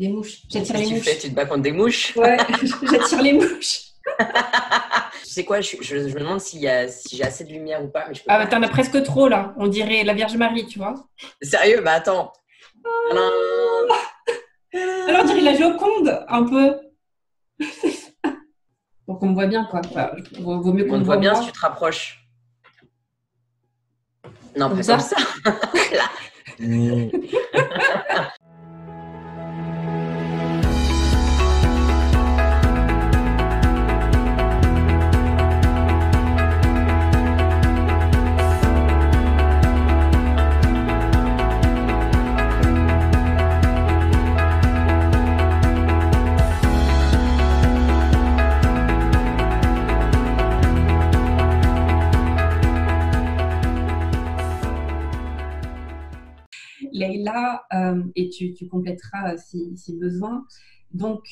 des mouches. J'attire Qu'est-ce les que tu fais? mouches. Tu te bats contre des mouches? Ouais, j'attire les mouches. Tu sais quoi, je me demande si j'ai assez de lumière ou pas, mais je peux Ah, bah, pas. t'en as presque trop là. On dirait la Vierge Marie, tu vois. Sérieux? Bah attends. Tadam. Alors, on dirait la Joconde, un peu. Pour qu'on me voit bien, quoi. Enfin, vaut mieux qu'on On me te voit voit bien si moi. tu te rapproches. Non, Comme pas comme ça. ça. Là. Leïla, et tu compléteras si besoin. Donc,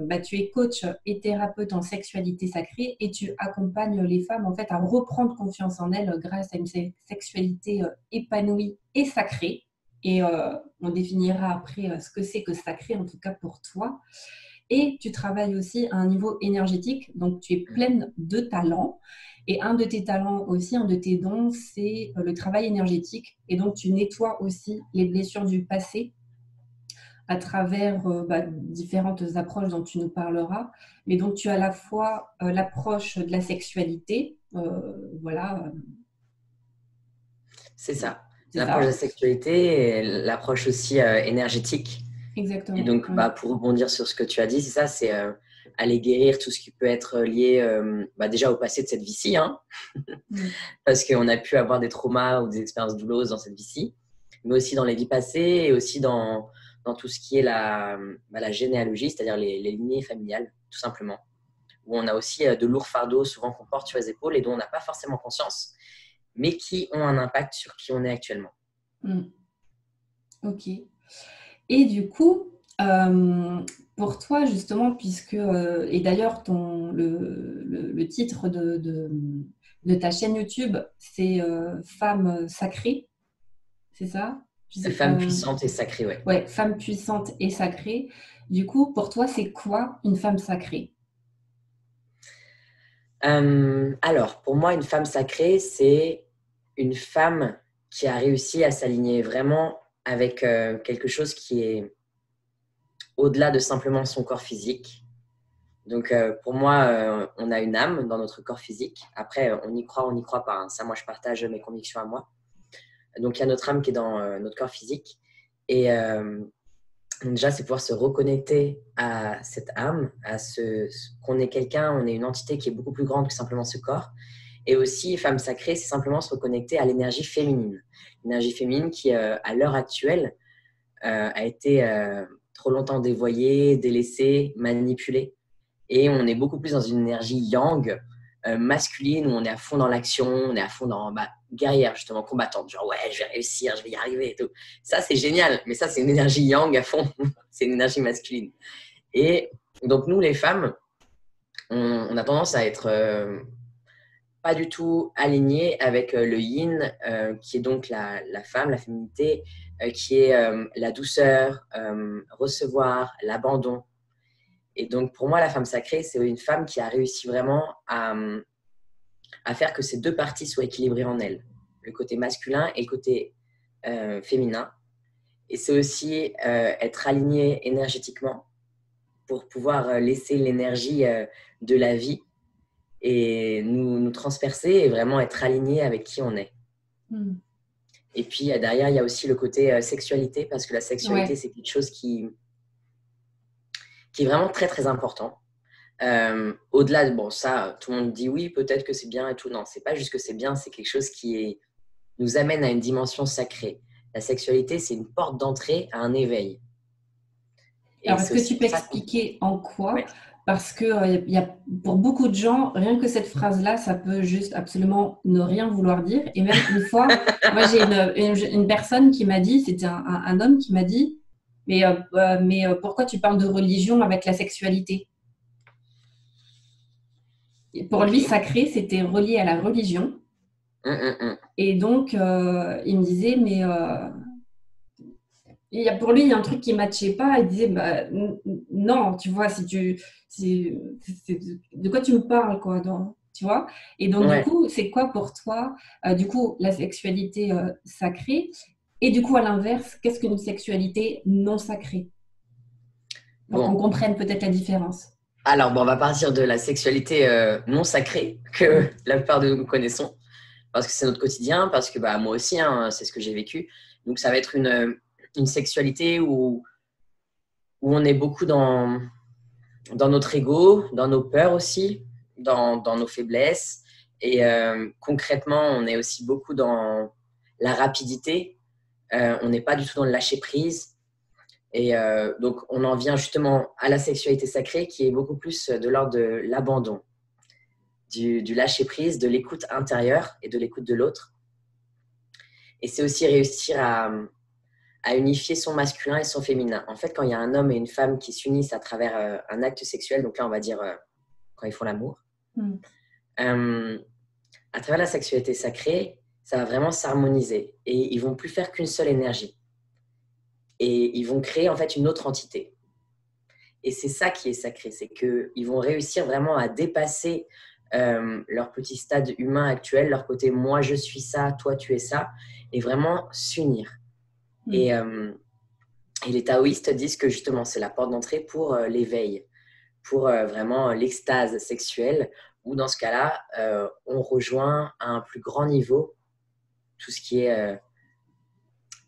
bah, tu es coach et thérapeute en sexualité sacrée et tu accompagnes les femmes en fait à reprendre confiance en elles grâce à une sexualité épanouie et sacrée. Et on définira après ce que c'est que sacré, en tout cas pour toi. Et tu travailles aussi à un niveau énergétique, donc tu es pleine de talents. Et un de tes talents aussi, un de tes dons, c'est le travail énergétique. Et donc, tu nettoies aussi les blessures du passé à travers différentes approches dont tu nous parleras. Mais donc, tu as à la fois l'approche de la sexualité, voilà, C'est ça. c'est L'approche de ça, la sexualité et l'approche aussi énergétique. Et exactement. donc, Ouais. bah, pour rebondir sur ce que tu as dit, c'est ça, c'est aller guérir tout ce qui peut être lié déjà au passé de cette vie-ci, hein, parce qu'on a pu avoir des traumas ou des expériences douloureuses dans cette vie-ci, mais aussi dans les vies passées et aussi dans tout ce qui est la généalogie, c'est-à-dire les lignées familiales, tout simplement, où on a aussi de lourds fardeaux souvent qu'on porte sur les épaules et dont on n'a pas forcément conscience, mais qui ont un impact sur qui on est actuellement. Ok. Et du coup, pour toi, justement, puisque, et d'ailleurs, le titre de ta chaîne YouTube, c'est Femme sacrée, c'est ça? Je sais Femme pas. puissante et sacrée, ouais. Ouais, femme puissante et sacrée. Du coup, pour toi, c'est quoi une femme sacrée? Alors, pour moi, une femme sacrée, c'est une femme qui a réussi à s'aligner vraiment avec quelque chose qui est au-delà de simplement son corps physique. Donc, pour moi, on a une âme dans notre corps physique. Après, on y croit pas, hein. Ça, moi, je partage mes convictions à moi. Donc, il y a notre âme qui est dans notre corps physique. Et donc déjà, c'est pouvoir se reconnecter à cette âme, qu'on est quelqu'un, on est une entité qui est beaucoup plus grande que simplement ce corps. Et aussi, femme sacrée, c'est simplement se reconnecter à l'énergie féminine. L'énergie féminine qui, à l'heure actuelle, a été trop longtemps dévoyée, délaissée, manipulée. Et on est beaucoup plus dans une énergie yang, masculine, où on est à fond dans l'action, on est à fond dans guerrière, justement, combattante. Genre, ouais, je vais réussir, je vais y arriver et tout. Ça, c'est génial. Mais ça, c'est une énergie yang à fond. C'est une énergie masculine. Et donc, nous, les femmes, on a tendance à être pas du tout alignées avec le yin, qui est donc la femme, la féminité, qui est la douceur, recevoir, l'abandon. Et donc, pour moi, la femme sacrée, c'est une femme qui a réussi vraiment à faire que ces deux parties soient équilibrées en elle, le côté masculin et le côté féminin. Et c'est aussi être aligné énergétiquement pour pouvoir laisser l'énergie de la vie et nous transpercer et vraiment être aligné avec qui on est. Et puis, derrière, il y a aussi le côté sexualité, parce que la sexualité, c'est quelque chose qui est vraiment très, très important. Au-delà de, bon, ça, tout le monde dit oui, peut-être que c'est bien et tout. Non, c'est pas juste que c'est bien, c'est quelque chose qui nous amène à une dimension sacrée. La sexualité, c'est une porte d'entrée à un éveil. Alors, est-ce que tu peux expliquer en quoi? Parce que pour beaucoup de gens, rien que cette phrase-là, ça peut juste absolument ne rien vouloir dire. Et même une fois, moi, j'ai une personne qui m'a dit, c'était un homme qui m'a dit, mais pourquoi tu parles de religion avec la sexualité? Et pour lui, sacré, c'était relié à la religion. Et donc, il me disait, mais Pour lui, il y a un truc qui ne matchait pas. Il disait, bah, non, tu vois, de quoi tu me parles, quoi, tu vois? Et donc, du Ouais. coup, c'est quoi pour toi, du coup, la sexualité sacrée? Et du coup, à l'inverse, qu'est-ce qu'une sexualité non sacrée? Pour qu'on Bon, comprenne peut-être la différence. alors bon, on va partir de la sexualité non sacrée que Mm. la plupart de nous connaissons, parce que c'est notre quotidien, parce que bah, moi aussi, hein, c'est ce que j'ai vécu. Donc ça va être une sexualité où on est beaucoup dans notre ego, dans nos peurs aussi, dans nos faiblesses. Et concrètement, on est aussi beaucoup dans la rapidité. On n'est pas du tout dans le lâcher prise. Et donc, on en vient justement à la sexualité sacrée qui est beaucoup plus de l'ordre de l'abandon, du lâcher prise, de l'écoute intérieure et de l'écoute de l'autre. Et c'est aussi réussir à unifier son masculin et son féminin. En fait, quand il y a un homme et une femme qui s'unissent à travers un acte sexuel, donc là, on va dire quand ils font l'amour, Mm. euh, à travers la sexualité sacrée, ça va vraiment s'harmoniser et ils vont plus faire qu'une seule énergie. Et ils vont créer en fait une autre entité. Et c'est ça qui est sacré, c'est qu'ils vont réussir vraiment à dépasser leur petit stade humain actuel, leur côté moi je suis ça, toi tu es ça, et vraiment s'unir. Mm. Et les taoïstes disent que justement c'est la porte d'entrée pour l'éveil, pour vraiment l'extase sexuelle, où dans ce cas-là, on rejoint à un plus grand niveau tout ce qui est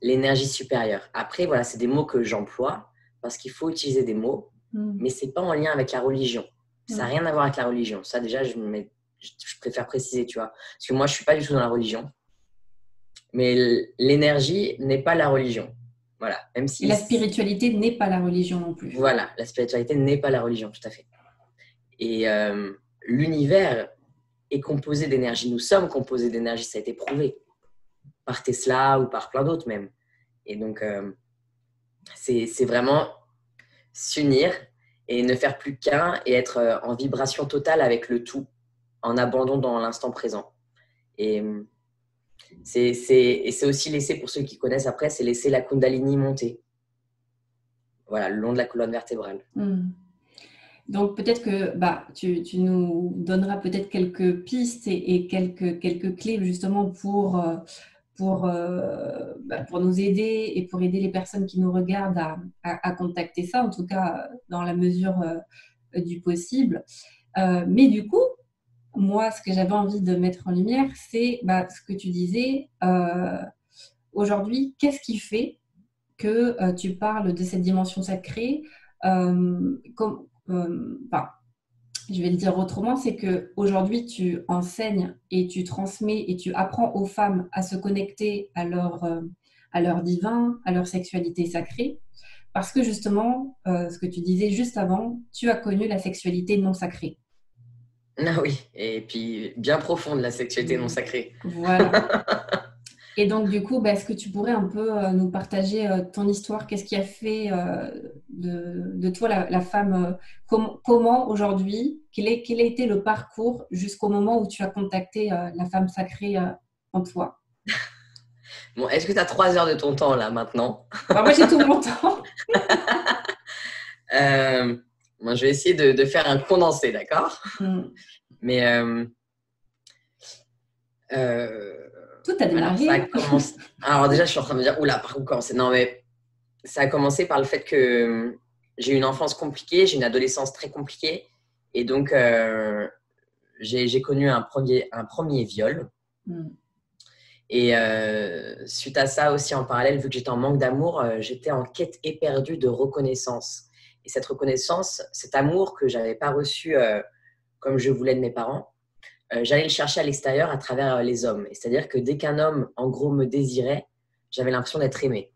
l'énergie supérieure. Après, voilà, c'est des mots que j'emploie parce qu'il faut utiliser des mots, Mm. mais c'est pas en lien avec la religion. Ça n'a Mm. rien à voir avec la religion. Ça, déjà, je préfère préciser, tu vois. Parce que moi, je suis pas du tout dans la religion. Mais l'énergie n'est pas la religion. Voilà. Même Et si, la spiritualité n'est pas la religion non plus. voilà, la spiritualité n'est pas la religion, tout à fait. Et l'univers est composé d'énergie. Nous sommes composés d'énergie. Ça a été prouvé par Tesla ou par plein d'autres même. Et donc, c'est vraiment s'unir et ne faire plus qu'un et être en vibration totale avec le tout, en abandon dans l'instant présent. Et c'est aussi laisser, pour ceux qui connaissent après, c'est laisser la Kundalini monter. Voilà, le long de la colonne vertébrale. Mm. Donc peut-être que bah, tu nous donneras peut-être quelques pistes et quelques clés justement pour nous aider et pour aider les personnes qui nous regardent à contacter ça, en tout cas dans la mesure du possible. Mais du coup, moi, ce que j'avais envie de mettre en lumière, c'est bah, ce que tu disais. Aujourd'hui, qu'est-ce qui fait que tu parles de cette dimension sacrée enfin, je vais le dire autrement, c'est qu'aujourd'hui, tu enseignes et tu transmets et tu apprends aux femmes à se connecter à leur divin, à leur sexualité sacrée, parce que justement, ce que tu disais juste avant, tu as connu la sexualité non sacrée. Ah oui, et puis bien profonde, la sexualité non sacrée. Voilà. Et donc, du coup, bah, est-ce que tu pourrais un peu nous partager ton histoire? Qu'est-ce qui a fait de toi la femme? Comment aujourd'hui, quel a été le parcours jusqu'au moment où tu as contacté la femme sacrée en toi? Bon, est-ce que tu as 3 heures de ton temps là maintenant? Bah, moi, j'ai tout mon temps. Moi, je vais essayer de faire un condensé, d'accord? Hmm. Mais Tout a alors, ça a démarré. commencé. Alors, déjà, je suis en train de me dire, oula, par où commencer? Non, mais ça a commencé par le fait que j'ai eu une enfance compliquée, j'ai une adolescence très compliquée. Et donc, j'ai connu un premier viol. Hmm. Et suite à ça aussi, en parallèle, vu que j'étais en manque d'amour, j'étais en quête éperdue de reconnaissance. Et cette reconnaissance, cet amour que je n'avais pas reçu comme je voulais de mes parents, j'allais le chercher à l'extérieur à travers les hommes. C'est-à-dire que dès qu'un homme, en gros, me désirait, j'avais l'impression d'être aimée.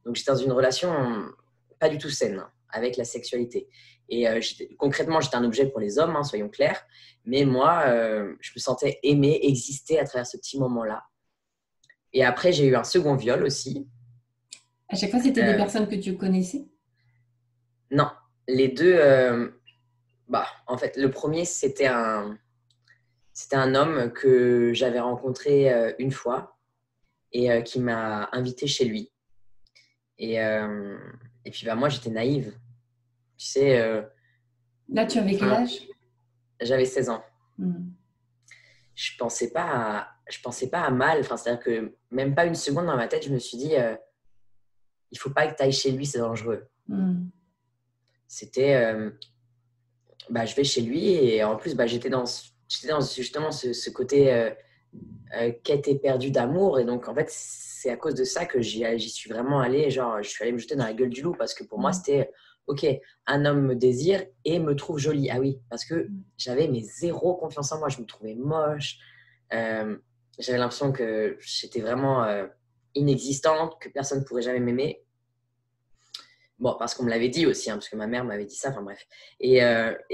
Donc, j'étais dans une relation pas du tout saine avec la sexualité. Et concrètement, j'étais un objet pour les hommes, hein, soyons clairs. Mais moi, je me sentais aimée, exister à travers ce petit moment-là. Et après, j'ai eu un second viol aussi. À chaque fois, c'était des Euh, personnes que tu connaissais? non, les deux, en fait, le premier, c'était un homme que j'avais rencontré une fois et qui m'a invité chez lui. Et, et puis, bah, moi, j'étais naïve. Tu sais, Là, tu avais quel âge? j'avais 16 ans. Hmm. Je pensais pas à mal. Enfin, c'est-à-dire que même pas une seconde dans ma tête, je me suis dit, il faut pas que tu ailles chez lui, c'est dangereux. Hmm. C'était, bah, je vais chez lui et en plus, bah, j'étais dans justement côté quête éperdue d'amour. Et donc, en fait, c'est à cause de ça que j'y suis vraiment allée. Genre, je suis allée me jeter dans la gueule du loup parce que pour moi, Hmm. c'était, OK, un homme me désire et me trouve jolie. Ah oui, parce que j'avais mes zéro confiance en moi. Je me trouvais moche. Euh, J'avais l'impression que j'étais vraiment inexistante, que personne ne pourrait jamais m'aimer. Bon, parce qu'on me l'avait dit aussi, hein, parce que ma mère m'avait dit ça, enfin bref. Et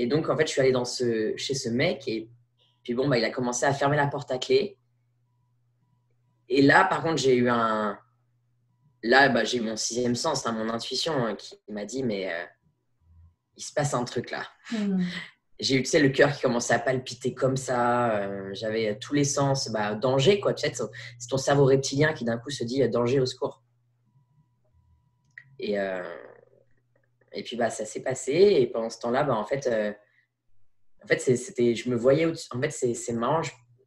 donc, en fait, je suis allée chez ce mec et puis bon, bah, il a commencé à fermer la porte à clé. Et là, par contre, Là, bah, j'ai eu mon sixième sens, hein, mon intuition, hein, qui m'a dit, mais il se passe un truc là. Hmm. J'ai eu, tu sais, le cœur qui commençait à palpiter comme ça. J'avais tous les sens, bah, danger, quoi. Tu sais, c'est ton cerveau reptilien qui d'un coup se dit danger, au secours. Et, euh, et puis, bah, ça s'est passé. Et pendant ce temps-là, bah, en fait, c'était, je me voyais au-dessus. En fait, c'est marrant.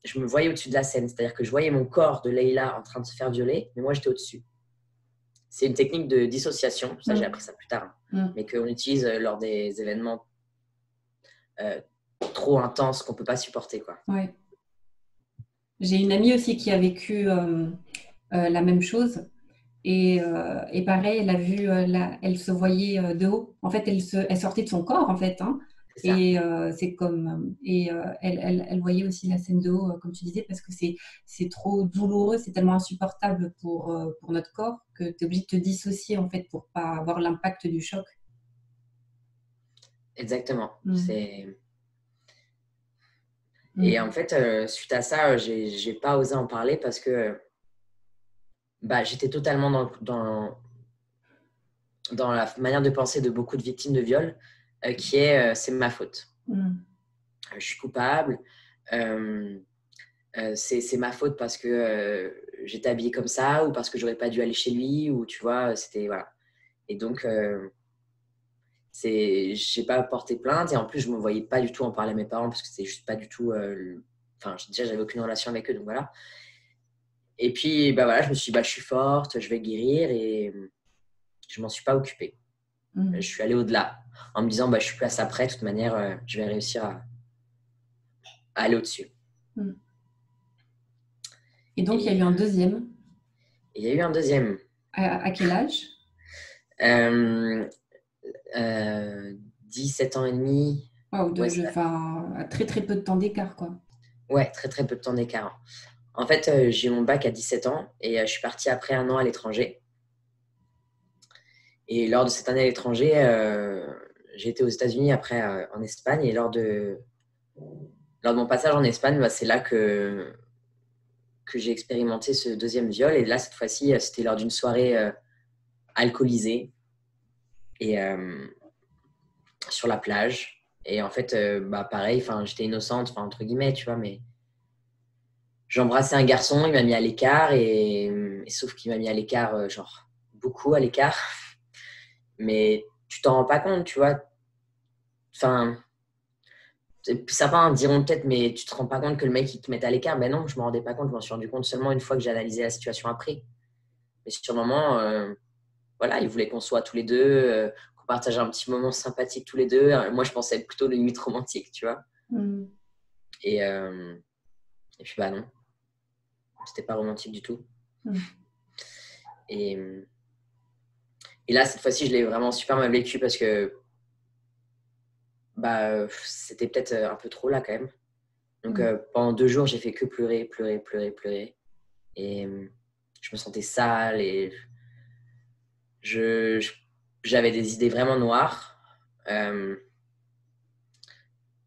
Je me voyais au-dessus de la scène. C'est-à-dire que je voyais mon corps de Leïla en train de se faire violer, mais moi, j'étais au-dessus. C'est une technique de dissociation. Ça, j'ai appris ça plus tard. Hmm. Mais qu'on utilise lors des événements euh, trop intenses qu'on ne peut pas supporter, quoi. Ouais. J'ai une amie aussi qui a vécu la même chose. Et pareil, elle a vu, elle se voyait de haut. En fait, elle sortait de son corps, en fait, hein. C'est ça. Et c'est comme, et elle voyait aussi la scène de haut, comme tu disais, parce que c'est trop douloureux, c'est tellement insupportable pour notre corps que tu es obligé de te dissocier, en fait, pour pas avoir l'impact du choc. Exactement. Mm. Et Mm. en fait, suite à ça, j'ai pas osé en parler parce que bah, j'étais totalement dans la manière de penser de beaucoup de victimes de viol, qui est c'est ma faute. Mm. Je suis coupable. Euh, c'est ma faute parce que j'étais habillée comme ça ou parce que j'aurais pas dû aller chez lui ou tu vois, c'était voilà. Et donc, j'ai pas porté plainte et en plus, je me voyais pas du tout en parler à mes parents parce que c'était juste pas du tout. Enfin, déjà, j'avais aucune relation avec eux, donc voilà. Et puis, bah voilà, je me suis dit, bah, je suis forte, je vais guérir et je m'en suis pas occupée. Je Mm. suis allée au-delà en me disant, bah, je suis plus à ça près, de toute manière, je vais réussir à aller au-dessus. Mm. Et donc, il y a Et eu un deuxième. il y a eu un deuxième. À quel âge? Euh, 17 ans et demi. Waouh, Ouais, enfin, à très très peu de temps d'écart, quoi. ouais, très très peu de temps d'écart. En fait, j'ai eu mon bac à 17 ans et je suis partie après un an à l'étranger. Et lors de cette année à l'étranger, j'ai été aux États-Unis, après en Espagne. Et lors de mon passage en Espagne, bah, c'est là que j'ai expérimenté ce deuxième viol. Et là, cette fois-ci, c'était lors d'une soirée alcoolisée et sur la plage. Et en fait, bah, pareil, j'étais innocente, entre guillemets, tu vois, mais j'embrassais un garçon, il m'a mis à l'écart, et sauf qu'il m'a mis à l'écart, genre beaucoup à l'écart. Mais tu t'en rends pas compte, tu vois. Enfin, certains diront peut-être, mais tu te rends pas compte que le mec, il te met à l'écart. Ben non, je me rendais pas compte, je m'en suis rendu compte seulement une fois que j'ai analysé la situation après. Mais sur le moment, voilà, il voulait qu'on soit tous les deux, qu'on partage un petit moment sympathique tous les deux. Moi, je pensais être plutôt limite romantique, tu vois. Mm. Et, et puis, bah non, c'était pas romantique du tout. Mm. Et, et là, cette fois-ci, je l'ai vraiment super mal vécu parce que bah, c'était peut-être un peu trop là quand même. Donc pendant 2 jours, j'ai fait que pleurer, pleurer, pleurer, pleurer. Et je me sentais sale et je, je- j'avais des idées vraiment noires. Euh,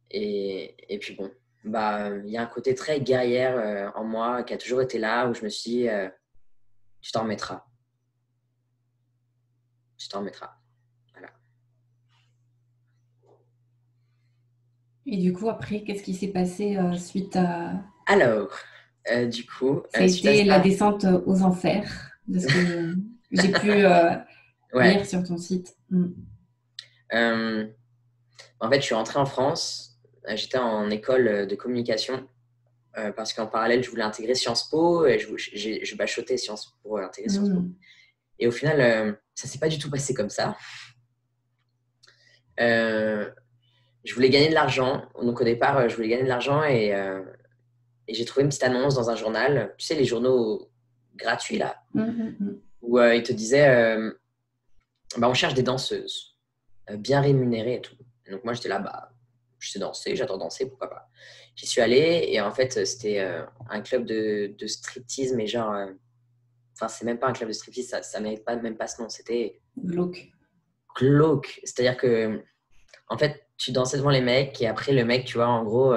et puis bon, bah, il y a un côté très guerrière en moi qui a toujours été là où je me suis dit, tu t'en remettras. Tu t'en remettras. Voilà. Et du coup, après, qu'est-ce qui s'est passé suite à... Alors, du coup, Ça a suite à été la ça, descente aux enfers, de ce que j'ai pu Ouais. lire sur ton site. Euh, En fait, je suis rentré en France. J'étais en école de communication parce qu'en parallèle, je voulais intégrer Sciences Po et je bachotais Sciences Po pour intégrer Sciences Po. Et au final, ça s'est pas du tout passé comme ça. Euh, je voulais gagner de l'argent. Donc au départ, je voulais gagner de l'argent et j'ai trouvé une petite annonce dans un journal. Tu sais, les journaux gratuits là, où ils te disaient bah, on cherche des danseuses bien rémunérées et tout. Et donc moi, j'étais là, bah, je sais danser, j'adore danser, pourquoi pas. J'y suis allée et en fait, c'était un club de striptease, mais genre, enfin, c'est même pas un club de striptease, ça mérite pas, même pas ce nom, c'était Glauque. glauque. C'est-à-dire que, en fait, tu dansais devant les mecs et après, le mec, tu vois, en gros,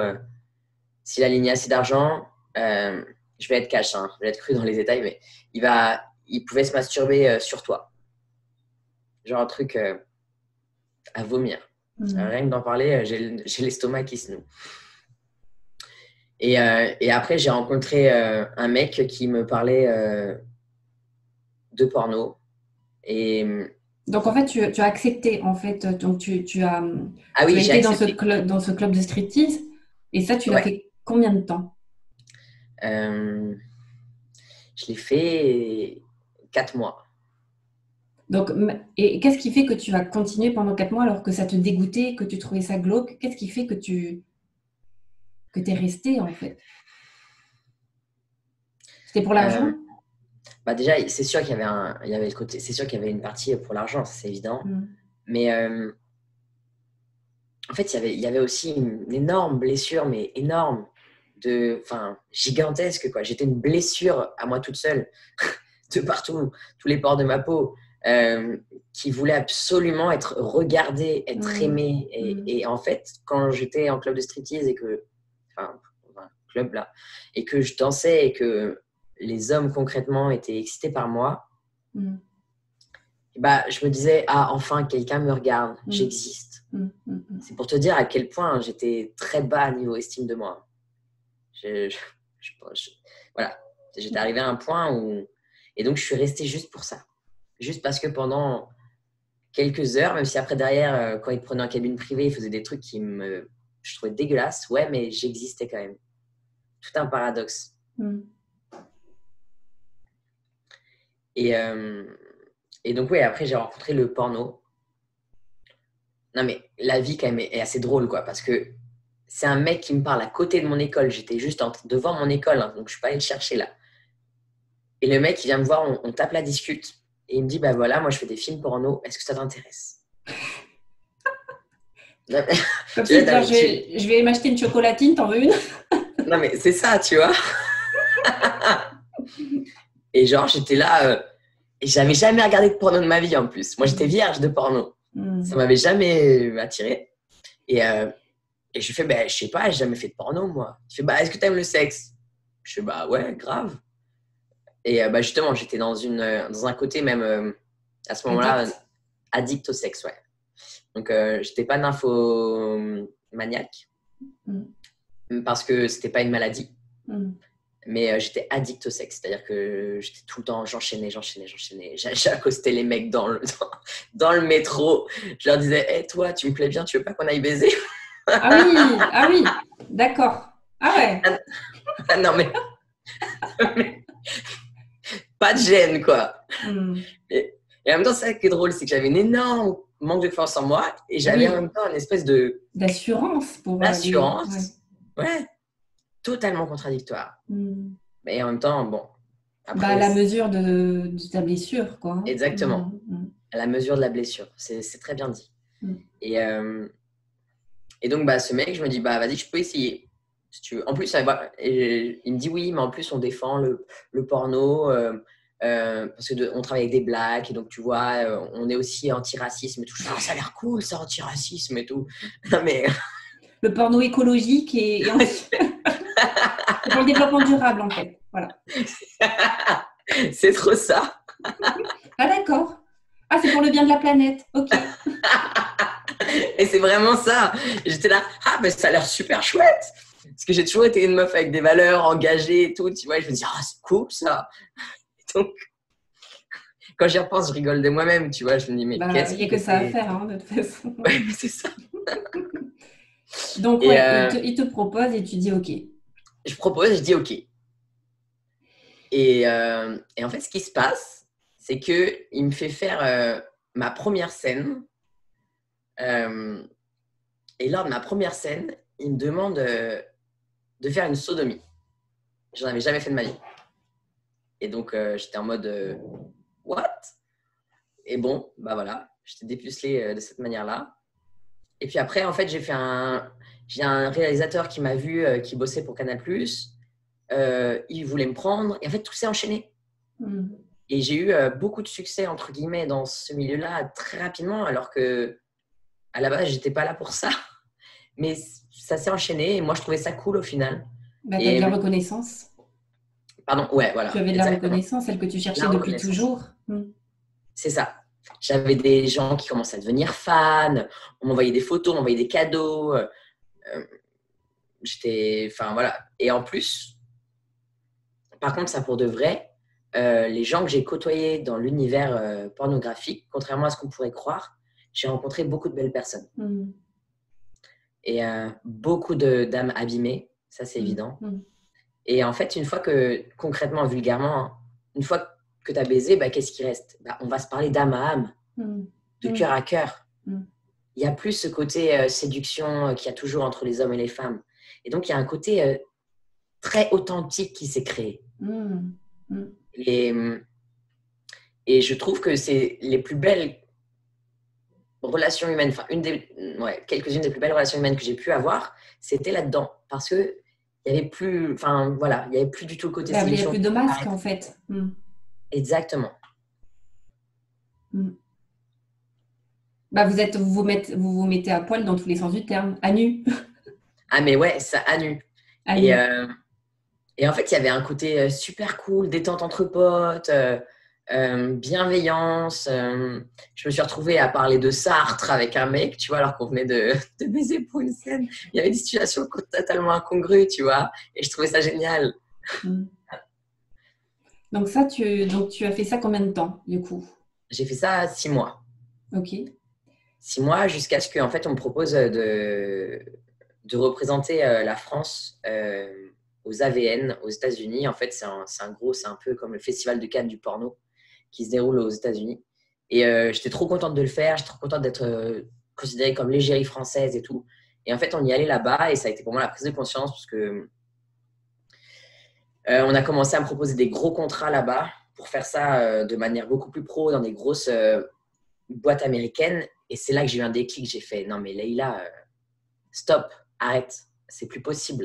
s'il aligne assez d'argent, je vais être cash, hein, je vais être cru dans les détails, mais il pouvait se masturber sur toi. Genre un truc à vomir. Rien que d'en parler, j'ai l'estomac qui se noue. Et après, j'ai rencontré un mec qui me parlait de porno. Et Donc, en fait, tu as accepté, en fait. Donc, ah tu oui, as j'ai été accepté. dans ce club de striptease. Et ça, tu l'as Ouais. fait combien de temps? Je l'ai fait 4 mois. Donc, et qu'est-ce qui fait que tu as continué pendant 4 mois alors que ça te dégoûtait, que tu trouvais ça glauque? Qu'est-ce qui fait que t'es resté, en fait? C'était pour Euh, l'argent? Bah déjà, c'est sûr qu'il y avait il y avait le côté, c'est sûr qu'il y avait une partie pour l'argent, c'est évident. Mais en fait, il y avait aussi une énorme blessure, mais énorme, enfin, gigantesque, quoi. J'étais une blessure à moi toute seule, de partout, tous les pores de ma peau, qui voulait absolument être regardée, être aimée. Et en fait, quand j'étais en club de striptease enfin, club là, et que je dansais et que les hommes concrètement étaient excités par moi, bah, je me disais, ah, enfin, quelqu'un me regarde, j'existe. C'est pour te dire à quel point j'étais très bas niveau estime de moi. Voilà, j'étais arrivé à un point où... Et donc, je suis resté juste pour ça. Juste parce que pendant quelques heures, même si après, derrière, quand ils prenaient en cabine privée, ils faisaient des trucs je trouvais dégueulasses. Ouais, mais j'existais quand même. Tout un paradoxe. Et donc, oui, après, j'ai rencontré le porno. Non, mais la vie, quand même, est assez drôle, quoi, parce que c'est un mec qui me parle à côté de mon école. J'étais juste devant mon école, hein, donc je ne suis pas allé le chercher là. Et le mec, il vient me voir, on tape la discute. Et il me dit, bah voilà, moi, je fais des films porno. Est-ce que ça t'intéresse? Comme si dire, je vais m'acheter une chocolatine, t'en veux une? Non, mais c'est ça, tu vois. Et genre, j'étais là, et j'avais jamais regardé de porno de ma vie en plus. Moi, j'étais vierge de porno. Ça m'avait jamais attiré. Et je lui fais, bah, je sais pas, j'ai jamais fait de porno, moi. Il fait, bah, est-ce que t'aimes le sexe? Je fais, bah, ouais, grave. Et bah, justement, j'étais dans un côté même, à ce moment-là, addict au sexe, ouais. Donc, j'étais pas nymphomaniaque parce que c'était pas une maladie. Mais j'étais addict au sexe, c'est-à-dire que j'étais tout le temps, j'enchaînais. J'accostais les mecs dans le métro. Je leur disais, hey, toi, tu me plais bien, tu veux pas qu'on aille baiser? Ah oui, d'accord. Ah ouais. Non, mais pas de gêne, quoi. Et en même temps, c'est ça qui est drôle, c'est que j'avais un énorme manque de confiance en moi et j'avais en même temps une espèce d'assurance d'assurance. Ouais. Totalement contradictoire. Mais en même temps, bon. Après, à la mesure de ta blessure, quoi. Exactement. À la mesure de la blessure. C'est très bien dit. Et donc, bah, ce mec, je me dis, bah, vas-y, je peux essayer. Si tu veux. En plus, il me dit oui, mais en plus, on défend le porno parce qu'on travaille avec des blacks. Et donc, tu vois, on est aussi anti-racisme et tout. Oh, ça a l'air cool, ça, anti-racisme et tout. Non, mais... Le porno écologique et pour le développement durable, en fait. Voilà. C'est trop ça. Ah, d'accord. Ah, c'est pour le bien de la planète. Ok. Et c'est vraiment ça. J'étais là, ah, mais ça a l'air super chouette. Parce que j'ai toujours été une meuf avec des valeurs engagées et tout. Tu vois, et je me dis, ah, c'est cool ça. Donc, quand j'y repense, je rigole de moi-même, tu vois. Je me dis, mais Bah, qu'est-ce il n'y a que que ça à c'est? faire, hein, de toute façon. Ouais, mais c'est ça. Donc, Et ouais, il te propose et tu dis OK. je propose, je dis OK. Et en fait, ce qui se passe, c'est qu'il me fait faire ma première scène. Euh, et lors de ma première scène, il me demande de faire une sodomie. J'en avais jamais fait de ma vie. Et donc, j'étais en mode What? Et bon, bah voilà, j'étais dépucelée de cette manière-là. Et puis après, en fait, j'ai un réalisateur qui m'a vu, qui bossait pour Canal+. Il voulait me prendre. Et en fait, tout s'est enchaîné. Mm. Et j'ai eu beaucoup de succès, entre guillemets, dans ce milieu-là très rapidement, alors que à la base, j'étais pas là pour ça. Mais ça s'est enchaîné et moi, je trouvais ça cool au final. Bah, tu as de Et la reconnaissance. pardon, ouais, Tu voilà, avais de la exactement. reconnaissance, celle que tu cherchais La depuis reconnaissance. toujours. Mm. C'est ça. J'avais des gens qui commençaient à devenir fans. On m'envoyait des photos, on m'envoyait des cadeaux. Enfin voilà. Et en plus, par contre, ça pour de vrai, les gens que j'ai côtoyés dans l'univers pornographique, contrairement à ce qu'on pourrait croire, j'ai rencontré beaucoup de belles personnes. Mm. Et beaucoup de d'âmes abîmées, ça c'est Mm. évident. Mm. Et en fait, une fois que, concrètement, vulgairement, hein, une fois que tu as baisé, bah, qu'est-ce qui reste? Bah, on va se parler d'âme à âme, Mm. de Mm. cœur à cœur. Mm. Il n'y a plus ce côté séduction qu'il y a toujours entre les hommes et les femmes. Et donc, il y a un côté très authentique qui s'est créé. Mm. Mm. Et, et je trouve que c'est les plus belles relations humaines, enfin, quelques-unes des plus belles relations humaines que j'ai pu avoir, c'était là-dedans. Parce que il y avait plus, enfin, voilà, il n'y avait plus du tout le côté Bah, il n'y a séduction. plus de masque, Arrête. en fait. Mm. Exactement. Mm. Bah, vous vous mettez à poil dans tous les sens du terme, à nu. Ah, mais ouais, ça à nu. À Et, nu. euh, et en fait, il y avait un côté super cool, détente entre potes, bienveillance. Je me suis retrouvée à parler de Sartre avec un mec, tu vois, alors qu'on venait de baiser pour une scène. Il y avait des situations totalement incongrues, tu vois, et je trouvais ça génial. Mm. Donc tu as fait ça combien de temps, du coup? J'ai fait ça 6 mois. Ok. 6 mois jusqu'à ce qu'en fait, on me propose de représenter la France aux AVN, aux États-Unis. En fait, c'est un peu comme le Festival de Cannes du porno qui se déroule aux États-Unis. Et j'étais trop contente de le faire, j'étais trop contente d'être considérée comme l'égérie française et tout. Et en fait, on y allait là-bas et ça a été pour moi la prise de conscience parce que on a commencé à me proposer des gros contrats là-bas pour faire ça de manière beaucoup plus pro dans des grosses boîtes américaines. Et c'est là que j'ai eu un déclic. J'ai fait non, mais Leïla, stop, arrête, c'est plus possible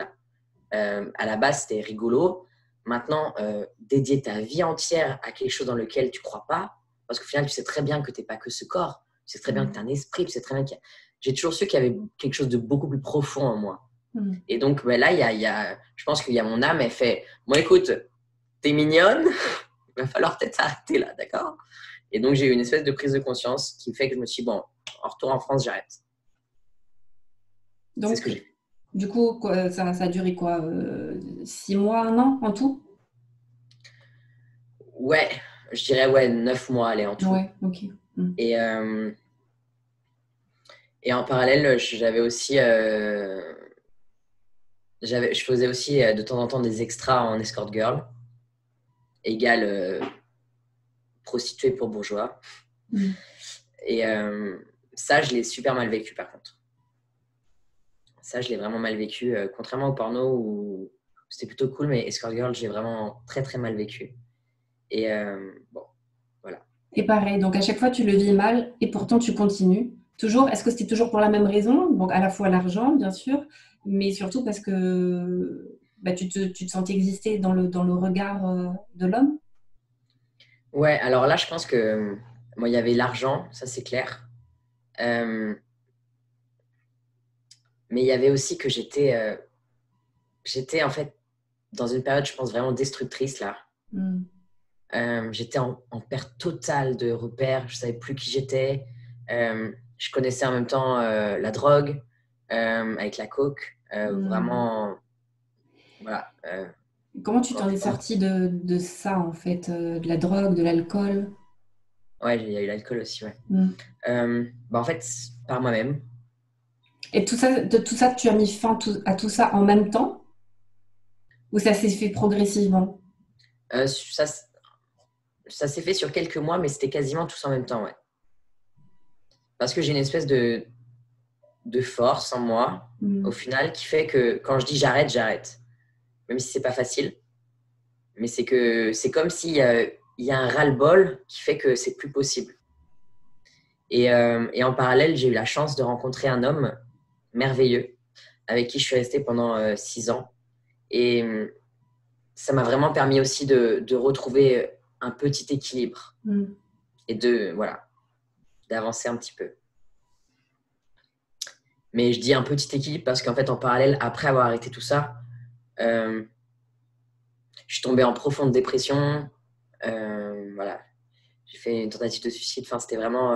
là. À la base, c'était rigolo. Maintenant, dédier ta vie entière à quelque chose dans lequel tu ne crois pas, parce qu'au final, tu sais très bien que tu n'es pas que ce corps, tu sais très bien que tu as un esprit, tu sais très bien qu'il y a... J'ai toujours su qu'il y avait quelque chose de beaucoup plus profond en moi. Mm. Et donc, ben là, je pense qu'il y a mon âme, elle fait bon, écoute, t'es mignonne, il va falloir peut-être s'arrêter là, d'accord? Et donc, j'ai eu une espèce de prise de conscience qui fait que je me suis dit, bon, en retour en France, j'arrête. C'est ce Donc, que j'ai fait. du coup, ça a duré quoi? 6 mois, un an en tout? Ouais, je dirais ouais, 9 mois, allez, en tout. Ouais, ok. Mm. Et, euh, et en parallèle, j'avais aussi, je faisais aussi de temps en temps des extras en escort girl, égale prostituée pour bourgeois. Mm. Et ça, je l'ai super mal vécu par contre. Ça, je l'ai vraiment mal vécu. Contrairement au porno où c'était plutôt cool, mais escort girl, j'ai vraiment très très mal vécu. Et bon, voilà. Et pareil, donc à chaque fois, tu le vis mal et pourtant tu continues. Toujours, est-ce que c'était toujours pour la même raison? Donc à la fois l'argent, bien sûr, mais surtout parce que bah, tu te sentais exister dans le regard de l'homme? Ouais, alors là, je pense que moi, il y avait l'argent, ça c'est clair. Euh, mais il y avait aussi que j'étais en fait dans une période, je pense, vraiment destructrice là. Mm. J'étais en perte totale de repères, je savais plus qui j'étais. Je connaissais en même temps la drogue avec la coke. Mm. Vraiment, voilà. Comment tu Quand t'en es tu tombes- sorti de ça, en fait, de la drogue, de l'alcool? Ouais, il y a eu l'alcool aussi, ouais. Mm. En fait, par moi-même. Et de tout ça, tu as mis fin à tout ça en même temps ou ça s'est fait progressivement? Ça s'est fait sur quelques mois, mais c'était quasiment tous en même temps, ouais. Parce que j'ai une espèce de force en moi, au final, qui fait que quand je dis j'arrête, j'arrête. Même si c'est pas facile. Mais c'est comme s'il y a un ras-le-bol qui fait que c'est plus possible. Et en parallèle, j'ai eu la chance de rencontrer un homme merveilleux avec qui je suis restée pendant 6 ans. Et ça m'a vraiment permis aussi de retrouver un petit équilibre et d'avancer un petit peu. Mais je dis un petit équilibre parce qu'en fait, en parallèle, après avoir arrêté tout ça, je suis tombée en profonde dépression. Voilà. J'ai fait une tentative de suicide. Enfin, c'était vraiment...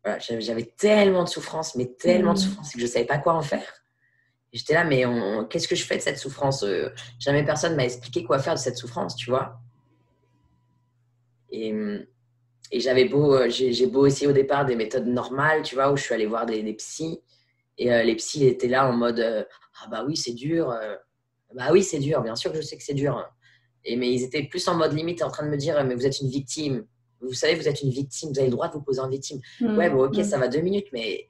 voilà, j'avais tellement de souffrance, mais tellement de souffrance que je ne savais pas quoi en faire. J'étais là, mais qu'est-ce que je fais de cette souffrance? Jamais personne m'a expliqué quoi faire de cette souffrance, tu vois. Et j'ai beau essayer au départ des méthodes normales, tu vois, où je suis allée voir des psys. Et les psys étaient là en mode ah bah oui, c'est dur. Bah oui, c'est dur, bien sûr que je sais que c'est dur. Mais ils étaient plus en mode limite en train de me dire mais vous êtes une victime. Vous savez, vous êtes une victime, vous avez le droit de vous poser en victime. Ouais, bon, ok, ça va 2 minutes, mais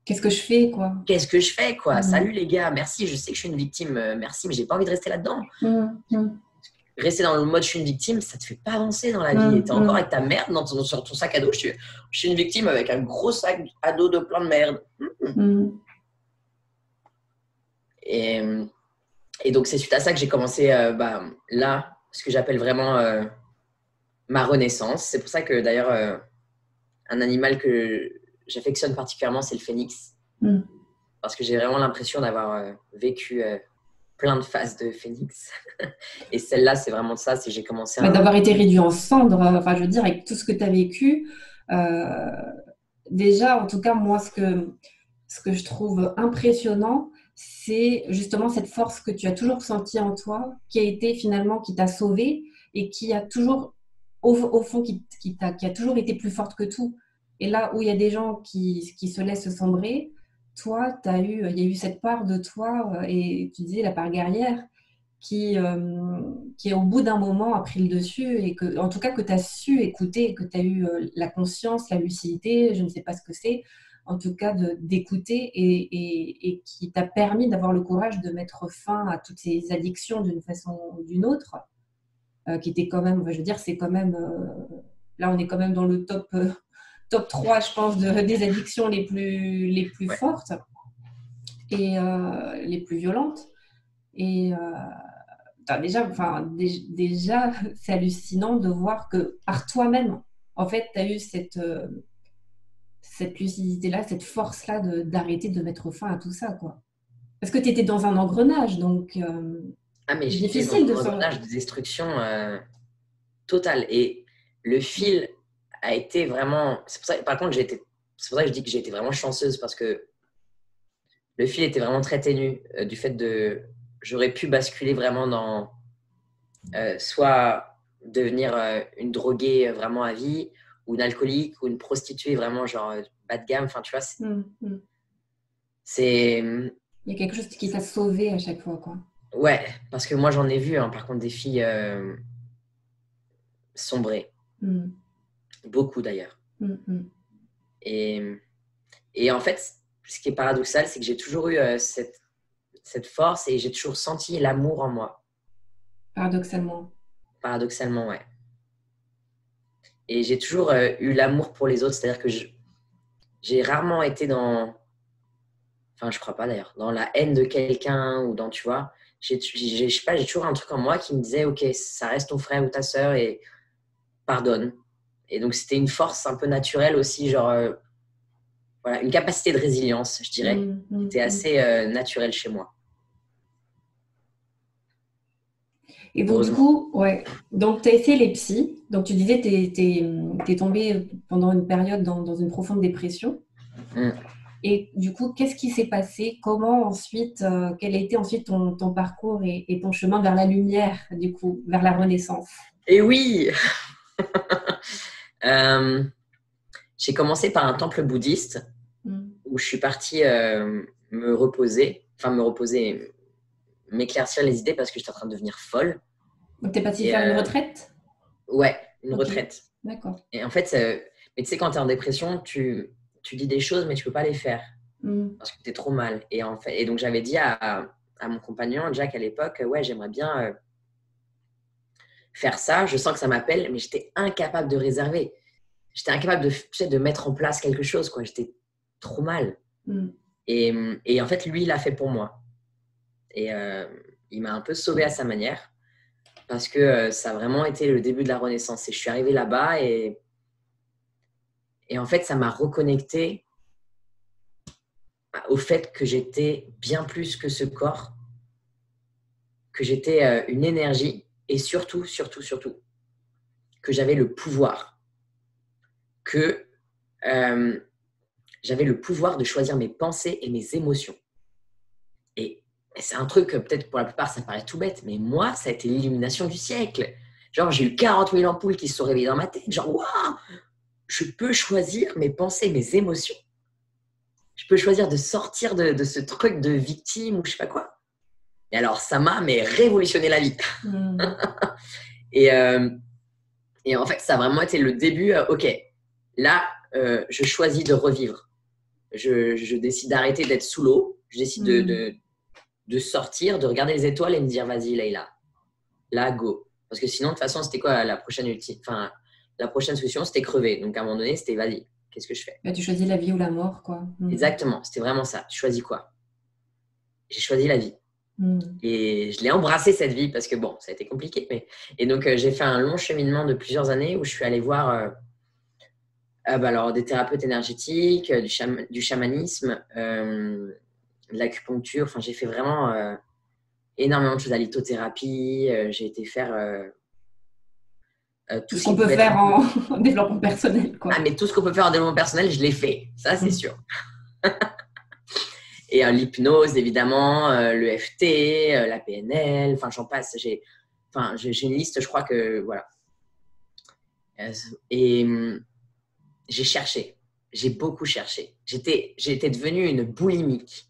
qu'est-ce que je fais, quoi? Qu'est-ce que je fais, quoi? Salut les gars, merci, je sais que je suis une victime, merci, mais j'ai pas envie de rester là-dedans. Rester dans le mode je suis une victime, ça te fait pas avancer dans la vie. Et t'es encore avec ta merde sur ton sac à dos. Je suis une victime avec un gros sac à dos de plein de merde. Et donc, c'est suite à ça que j'ai commencé là, ce que j'appelle vraiment ma renaissance. C'est pour ça que d'ailleurs, un animal que j'affectionne particulièrement, c'est le phénix. Parce que j'ai vraiment l'impression d'avoir vécu plein de phases de phénix. Et celle-là, c'est vraiment ça. C'est j'ai commencé à... D'avoir été réduit en cendres, enfin, je veux dire, avec tout ce que tu as vécu. Déjà, en tout cas, moi, ce que je trouve impressionnant, c'est justement cette force que tu as toujours sentie en toi, qui a été finalement, qui t'a sauvé et qui a toujours, au fond, qui a toujours été plus forte que tout. Et là où il y a des gens qui se laissent sombrer, toi, il y a eu cette part de toi, et tu disais la part guerrière, qui au bout d'un moment a pris le dessus et que, en tout cas, que tu as su écouter, que tu as eu la conscience, la lucidité, je ne sais pas ce que c'est, en tout cas d'écouter et qui t'a permis d'avoir le courage de mettre fin à toutes ces addictions d'une façon ou d'une autre, qui était quand même, je veux dire, c'est quand même, là on est quand même dans le top 3, je pense, des addictions les plus fortes et les plus violentes. Et déjà, c'est hallucinant de voir que par toi-même, en fait, tu as eu cette lucidité-là, cette force-là d'arrêter de mettre fin à tout ça, quoi. Parce que tu étais dans un engrenage, donc mais c'est j'étais difficile dans de un engrenage de destruction totale. Et le fil a été vraiment... C'est pour ça, par contre, c'est pour ça que je dis que j'ai été vraiment chanceuse parce que le fil était vraiment très ténu du fait de... J'aurais pu basculer vraiment dans soit devenir une droguée vraiment à vie ou une alcoolique ou une prostituée vraiment genre bas de gamme. Enfin, tu vois, c'est... Il y a quelque chose qui t'a sauvé à chaque fois, quoi. Ouais, parce que moi, j'en ai vu, par contre, des filles sombrer. Beaucoup, d'ailleurs. Et en fait, ce qui est paradoxal, c'est que j'ai toujours eu cette force et j'ai toujours senti l'amour en moi. Paradoxalement. Paradoxalement, ouais. Et j'ai toujours eu l'amour pour les autres, c'est-à-dire que j'ai rarement été dans... Enfin, je crois pas d'ailleurs, dans la haine de quelqu'un ou dans, tu vois, je sais pas, j'ai toujours un truc en moi qui me disait, ok, ça reste ton frère ou ta sœur et pardonne. Et donc, c'était une force un peu naturelle aussi, genre, voilà, une capacité de résilience, je dirais. C'était assez naturel chez moi. Et donc, du coup, ouais. Donc, tu as essayé les psys. Donc, tu disais que tu es tombée pendant une période dans une profonde dépression. Et du coup, qu'est-ce qui s'est passé? Comment ensuite, quel a été ensuite ton parcours et ton chemin vers la lumière, du coup, vers la renaissance? Et oui J'ai commencé par un temple bouddhiste où je suis partie me reposer, m'éclaircir les idées parce que j'étais en train de devenir folle. Donc, tu es partie faire une retraite? Ouais, une retraite. D'accord. Et en fait, mais tu sais, quand tu es en dépression, tu dis des choses, mais tu peux pas les faire parce que tu es trop mal. Et donc, j'avais dit à mon compagnon, Jack, à l'époque, ouais, j'aimerais bien faire ça. Je sens que ça m'appelle, mais j'étais incapable de réserver. J'étais incapable de mettre en place quelque chose, quoi. J'étais trop mal. Et en fait, lui, il l'a fait pour moi. Et il m'a un peu sauvé à sa manière parce que ça a vraiment été le début de la renaissance. Et je suis arrivée là-bas et en fait, ça m'a reconnecté au fait que j'étais bien plus que ce corps, que j'étais une énergie et surtout, que j'avais le pouvoir, que j'avais le pouvoir de choisir mes pensées et mes émotions. Et c'est un truc, peut-être pour la plupart, ça paraît tout bête, mais moi, ça a été l'illumination du siècle. Genre, j'ai eu 40 000 ampoules qui se sont réveillées dans ma tête. Genre, waouh, je peux choisir mes pensées, mes émotions. Je peux choisir de sortir de ce truc de victime ou je sais pas quoi. Et alors, ça m'a révolutionné la vie. Et en fait, ça a vraiment été le début. Ok, là, je choisis de revivre. Je décide d'arrêter d'être sous l'eau. Je décide de sortir, de regarder les étoiles et me dire, vas-y, Leïla, là, go. Parce que sinon, de toute façon, c'était quoi la prochaine solution, c'était crever. Donc, à un moment donné, c'était, vas-y, qu'est-ce que je fais? Tu choisis la vie ou la mort, quoi. Exactement, c'était vraiment ça. Tu choisis quoi? J'ai choisi la vie. Et je l'ai embrassé, cette vie, parce que bon, ça a été compliqué. Et donc, j'ai fait un long cheminement de plusieurs années où je suis allée voir alors, des thérapeutes énergétiques, du chamanisme, de l'acupuncture. Enfin, j'ai fait vraiment énormément de choses, la lithothérapie. J'ai été faire tout ce qu'on peut faire en développement personnel, quoi. Ah, mais tout ce qu'on peut faire en développement personnel, je l'ai fait. Ça, c'est sûr. Et l'hypnose, évidemment, l'EFT, la PNL, enfin, j'en passe. J'ai une liste, je crois que, voilà. Et j'ai cherché. J'ai beaucoup cherché. J'étais devenue une boulimique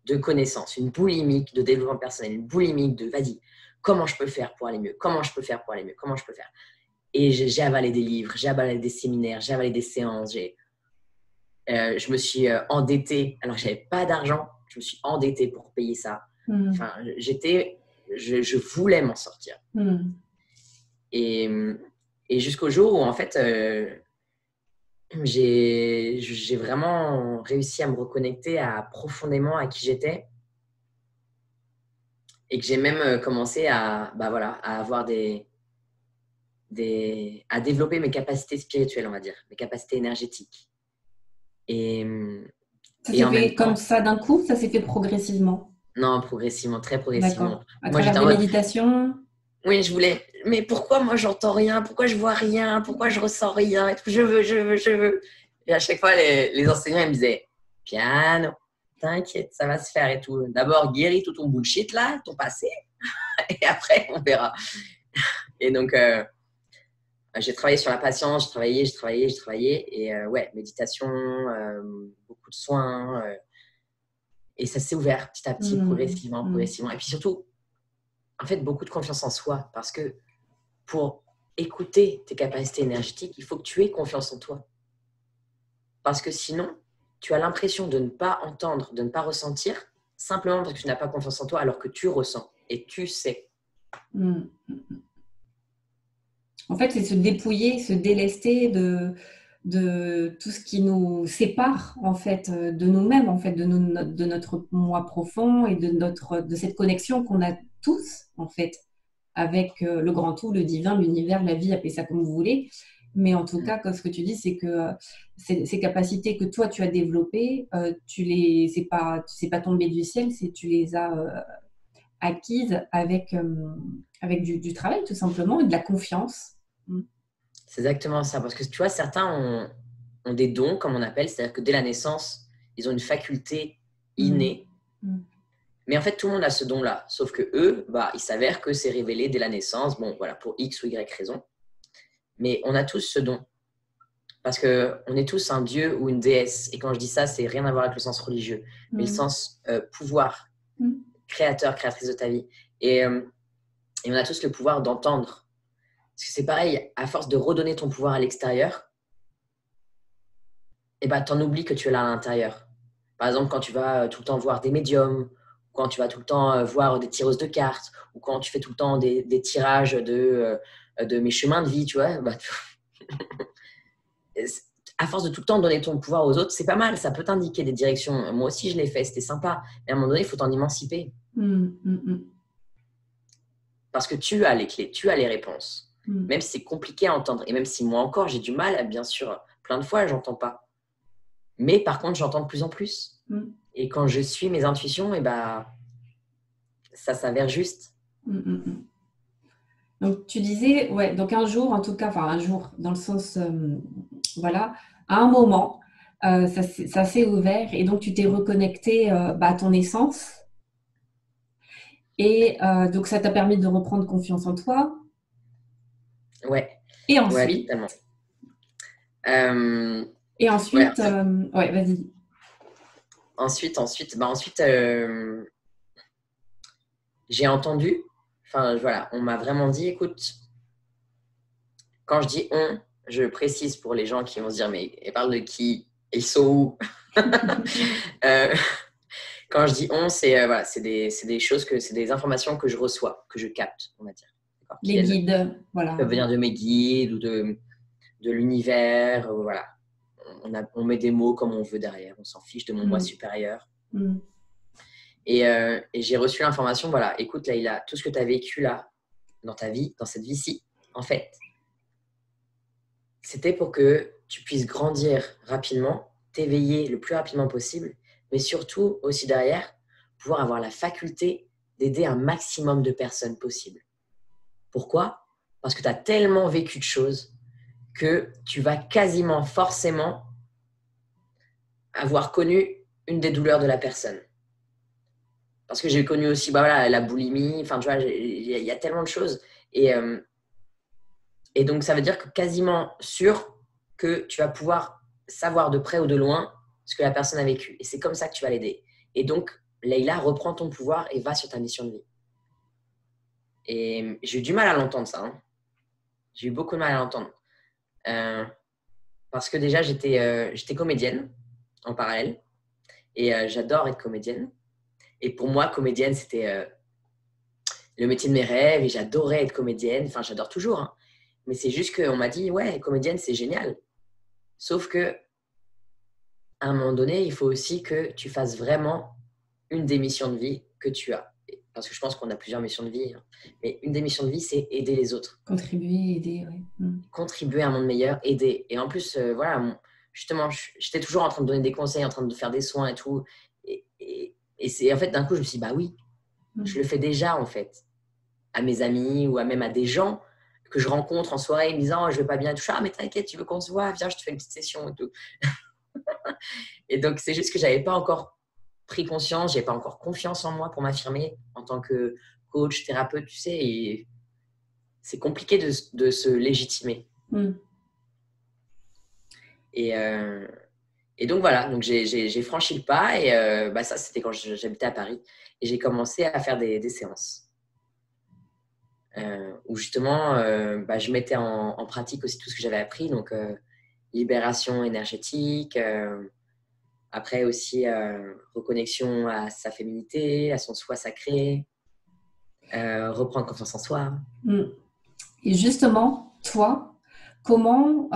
de connaissances, une boulimique de développement personnel, une boulimique de, vas-y, comment je peux faire pour aller mieux? Comment je peux faire pour aller mieux? Comment je peux faire? Et j'ai avalé des livres, j'ai avalé des séminaires, j'ai avalé des séances, je me suis endettée, alors que je n'avais pas d'argent, je me suis endettée pour payer ça. Enfin, je voulais m'en sortir. Et jusqu'au jour où, en fait, j'ai vraiment réussi à me reconnecter profondément à qui j'étais et que j'ai même commencé à avoir à développer mes capacités spirituelles, on va dire, mes capacités énergétiques. Et ça s'est fait comme ça d'un coup? Ça s'est fait progressivement? Non, progressivement, très progressivement. D'accord. À travers des méditations? Oui, je voulais. Mais pourquoi moi, j'entends rien? Pourquoi je vois rien? Pourquoi je ressens rien? Je veux. Et à chaque fois, les enseignants, ils me disaient, piano, t'inquiète, ça va se faire et tout. D'abord, guéris tout ton bullshit là, ton passé. Et après, on verra. Et donc, j'ai travaillé sur la patience, j'ai travaillé. Et ouais, méditation, beaucoup de soins. Et ça s'est ouvert petit à petit, progressivement. Et puis surtout, en fait, beaucoup de confiance en soi. Parce que pour écouter tes capacités énergétiques, il faut que tu aies confiance en toi. Parce que sinon, tu as l'impression de ne pas entendre, de ne pas ressentir, simplement parce que tu n'as pas confiance en toi, alors que tu ressens et tu sais. En fait, c'est se dépouiller, se délester de tout ce qui nous sépare en fait de nous-mêmes, en fait, de notre moi profond et de cette connexion qu'on a tous en fait avec le grand tout, le divin, l'univers, la vie, appelez ça comme vous voulez. Mais en tout cas, ce que tu dis, c'est que ces capacités que toi tu as développées, c'est pas tombé du ciel, tu les as acquises avec du travail tout simplement et de la confiance. C'est exactement ça, parce que tu vois, certains ont des dons, comme on appelle, c'est-à-dire que dès la naissance, ils ont une faculté innée. Mais en fait, tout le monde a ce don-là, sauf que eux, il s'avère que c'est révélé dès la naissance, bon, voilà, pour X ou Y raison. Mais on a tous ce don. Parce qu'on est tous un dieu ou une déesse. Et quand je dis ça, c'est rien à voir avec le sens religieux, mais le sens pouvoir, créateur, créatrice de ta vie. Et on a tous le pouvoir d'entendre. Parce que c'est pareil, à force de redonner ton pouvoir à l'extérieur, et ben, t'en oublies que tu es là à l'intérieur. Par exemple, quand tu vas tout le temps voir des médiums, ou quand tu vas tout le temps voir des tireuses de cartes, ou quand tu fais tout le temps des tirages de mes chemins de vie, tu vois, bah, à force de tout le temps donner ton pouvoir aux autres, c'est pas mal, ça peut t'indiquer des directions. Moi aussi, je l'ai fait, c'était sympa. Mais à un moment donné, il faut t'en émanciper. Parce que tu as les clés, tu as les réponses. Même si c'est compliqué à entendre. Et même si moi encore, j'ai du mal, bien sûr, plein de fois, j'entends pas. Mais par contre, j'entends de plus en plus. Et quand je suis mes intuitions, et bah, ça s'avère juste. Donc, tu disais, ouais, donc un jour, en tout cas, enfin un jour, dans le sens, voilà, à un moment, ça s'est ouvert et donc tu t'es reconnecté à ton essence. Et donc, ça t'a permis de reprendre confiance en toi. Ouais. Et ensuite, ouais, totalement. Et ensuite, ouais, vas-y. Ensuite, j'ai entendu, enfin voilà, on m'a vraiment dit, écoute, quand je dis on, je précise pour les gens qui vont se dire, mais elle parle de qui? Ils sont où? Quand je dis on, c'est voilà, c'est des choses c'est des informations que je reçois, que je capte, on va dire. Les guides, voilà. Peuvent venir de mes guides ou de l'univers, voilà. On met des mots comme on veut derrière, on s'en fiche de mon moi supérieur. Et j'ai reçu l'information, voilà, écoute Laïla, tout ce que tu as vécu là, dans ta vie, dans cette vie-ci, en fait, c'était pour que tu puisses grandir rapidement, t'éveiller le plus rapidement possible, mais surtout aussi derrière, pouvoir avoir la faculté d'aider un maximum de personnes possible. Pourquoi? Parce que tu as tellement vécu de choses que tu vas quasiment forcément avoir connu une des douleurs de la personne. Parce que j'ai connu aussi voilà, la boulimie, enfin tu vois, il y a tellement de choses. Et donc ça veut dire que quasiment sûr que tu vas pouvoir savoir de près ou de loin ce que la personne a vécu. Et c'est comme ça que tu vas l'aider. Et donc, Leïla, reprends ton pouvoir et va sur ta mission de vie. Et j'ai eu du mal à l'entendre ça. Hein. J'ai eu beaucoup de mal à l'entendre. Parce que déjà, j'étais comédienne en parallèle. Et j'adore être comédienne. Et pour moi, comédienne, c'était le métier de mes rêves. Et j'adorais être comédienne. Enfin, j'adore toujours. Hein. Mais c'est juste qu'on m'a dit, ouais, comédienne, c'est génial. Sauf que à un moment donné, il faut aussi que tu fasses vraiment une des missions de vie que tu as. Parce que je pense qu'on a plusieurs missions de vie. Hein. Mais une des missions de vie, c'est aider les autres. Contribuer, aider, oui. Contribuer à un monde meilleur, aider. Et en plus, voilà, justement, j'étais toujours en train de donner des conseils, en train de faire des soins et tout. Et c'est, en fait, d'un coup, je me suis dit, bah oui, je le fais déjà, en fait. À mes amis ou même à des gens que je rencontre en soirée, me disant, oh, je vais pas bien et tout. Ah, mais t'inquiète, tu veux qu'on se voit? Viens, je te fais une petite session et tout. Et donc, c'est juste que j'avais pas encore pris conscience, j'avais pas encore confiance en moi pour m'affirmer en tant que coach, thérapeute, tu sais, et c'est compliqué de se légitimer. Et donc voilà, donc j'ai franchi le pas et ça c'était quand j'habitais à Paris et j'ai commencé à faire des séances où justement je mettais en pratique aussi tout ce que j'avais appris, donc libération énergétique, après aussi reconnexion à sa féminité, à son soi sacré, reprendre confiance en soi. Et justement, toi, comment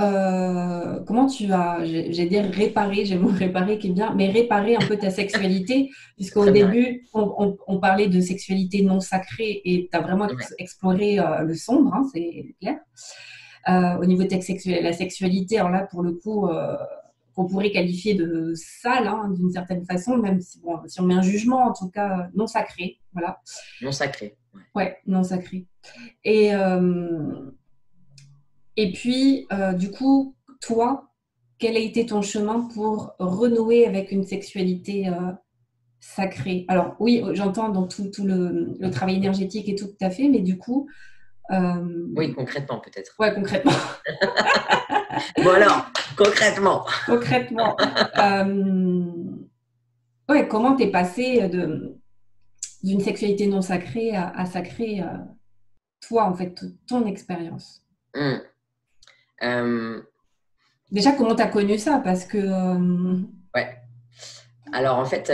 tu as, j'ai dit réparé, j'ai le mot réparé qui est bien, mais réparer un peu ta sexualité, puisqu'au début, on parlait de sexualité non sacrée et tu as vraiment exploré le sombre, hein, c'est clair. Au niveau de la sexualité, alors là, pour le coup, qu'on pourrait qualifier de sale, hein, d'une certaine façon, même si, si on met un jugement, en tout cas, non sacré. Voilà. Non sacré. Ouais, non sacré. Et puis, du coup, toi, quel a été ton chemin pour renouer avec une sexualité sacrée? Alors, oui, j'entends dans tout le travail énergétique et tout que tu as fait, mais du coup, Oui, concrètement peut-être. Ouais, concrètement. Bon alors, concrètement. Concrètement. Ouais, comment t'es passé d'une sexualité non sacrée à sacrée, toi, en fait, ton expérience. Hum. Déjà, comment t'as connu ça? Parce que... Ouais. Alors en fait,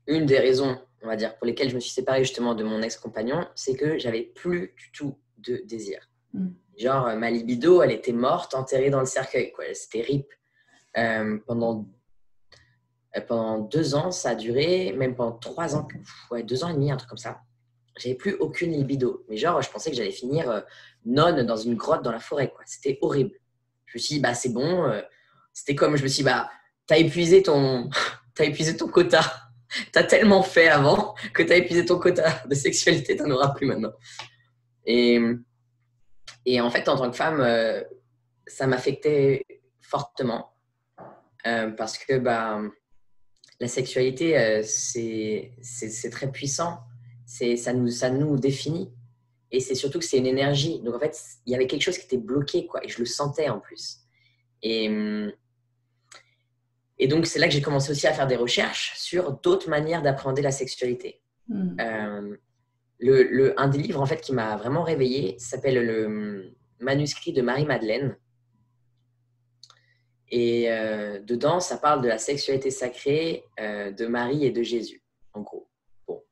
une des raisons, on va dire, pour lesquelles je me suis séparée justement de mon ex-compagnon, c'est que j'avais plus du tout de désir. Genre, ma libido, elle était morte, enterrée dans le cercueil, quoi. C'était rip. Pendant 2 ans, ça a duré, même pendant 3 ans, ouais, 2 ans et demi, un truc comme ça. J'avais plus aucune libido. Mais genre, je pensais que j'allais finir nonne dans une grotte dans la forêt, quoi. C'était horrible. Je me suis dit, bah, c'est bon. C'était comme, je me suis dit, bah, t'as épuisé ton, t'as épuisé ton quota. T'as tellement fait avant que t'as épuisé ton quota de sexualité, t'en auras plus maintenant. Et, et en fait, en tant que femme, ça m'affectait fortement parce que bah, la sexualité, c'est très puissant. Ça nous définit. Et c'est surtout que c'est une énergie. Donc, en fait, il y avait quelque chose qui était bloqué, quoi. Et je le sentais en plus. Et, et donc, c'est là que j'ai commencé aussi à faire des recherches sur d'autres manières d'appréhender la sexualité. Un des livres, en fait, qui m'a vraiment réveillée s'appelle le manuscrit de Marie-Madeleine. Et dedans, ça parle de la sexualité sacrée de Marie et de Jésus, en gros. Bon,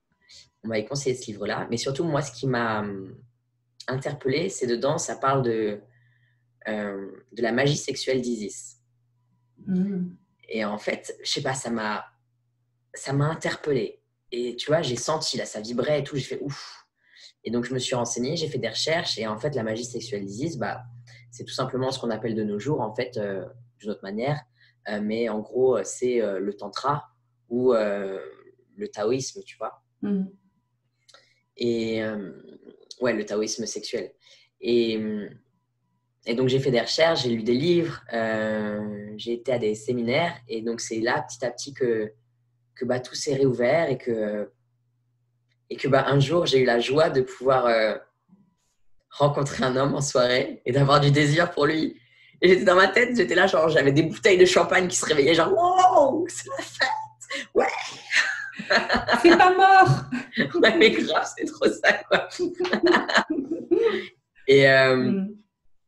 on m'avait conseillé ce livre-là. Mais surtout, moi, ce qui m'a interpellée, c'est dedans, ça parle de la magie sexuelle d'Isis. Et en fait, je sais pas, ça m'a interpellée. Et tu vois, j'ai senti, là, ça vibrait et tout. J'ai fait ouf. Et donc, je me suis renseignée, j'ai fait des recherches. Et en fait, la magie sexuelle d'Isis, bah, c'est tout simplement ce qu'on appelle de nos jours, en fait, d'une autre manière. Mais en gros, c'est le tantra ou le taoïsme, tu vois. Et ouais, le taoïsme sexuel. Et donc, j'ai fait des recherches, j'ai lu des livres, j'ai été à des séminaires. Et donc, c'est là, petit à petit, que bah, tout s'est réouvert et que bah, un jour, j'ai eu la joie de pouvoir rencontrer un homme en soirée et d'avoir du désir pour lui. Et j'étais dans ma tête, j'étais là, genre, j'avais des bouteilles de champagne qui se réveillaient, genre, wow, c'est la fête, ouais. C'est pas mort. Ouais, mais grave, c'est trop ça, quoi. Et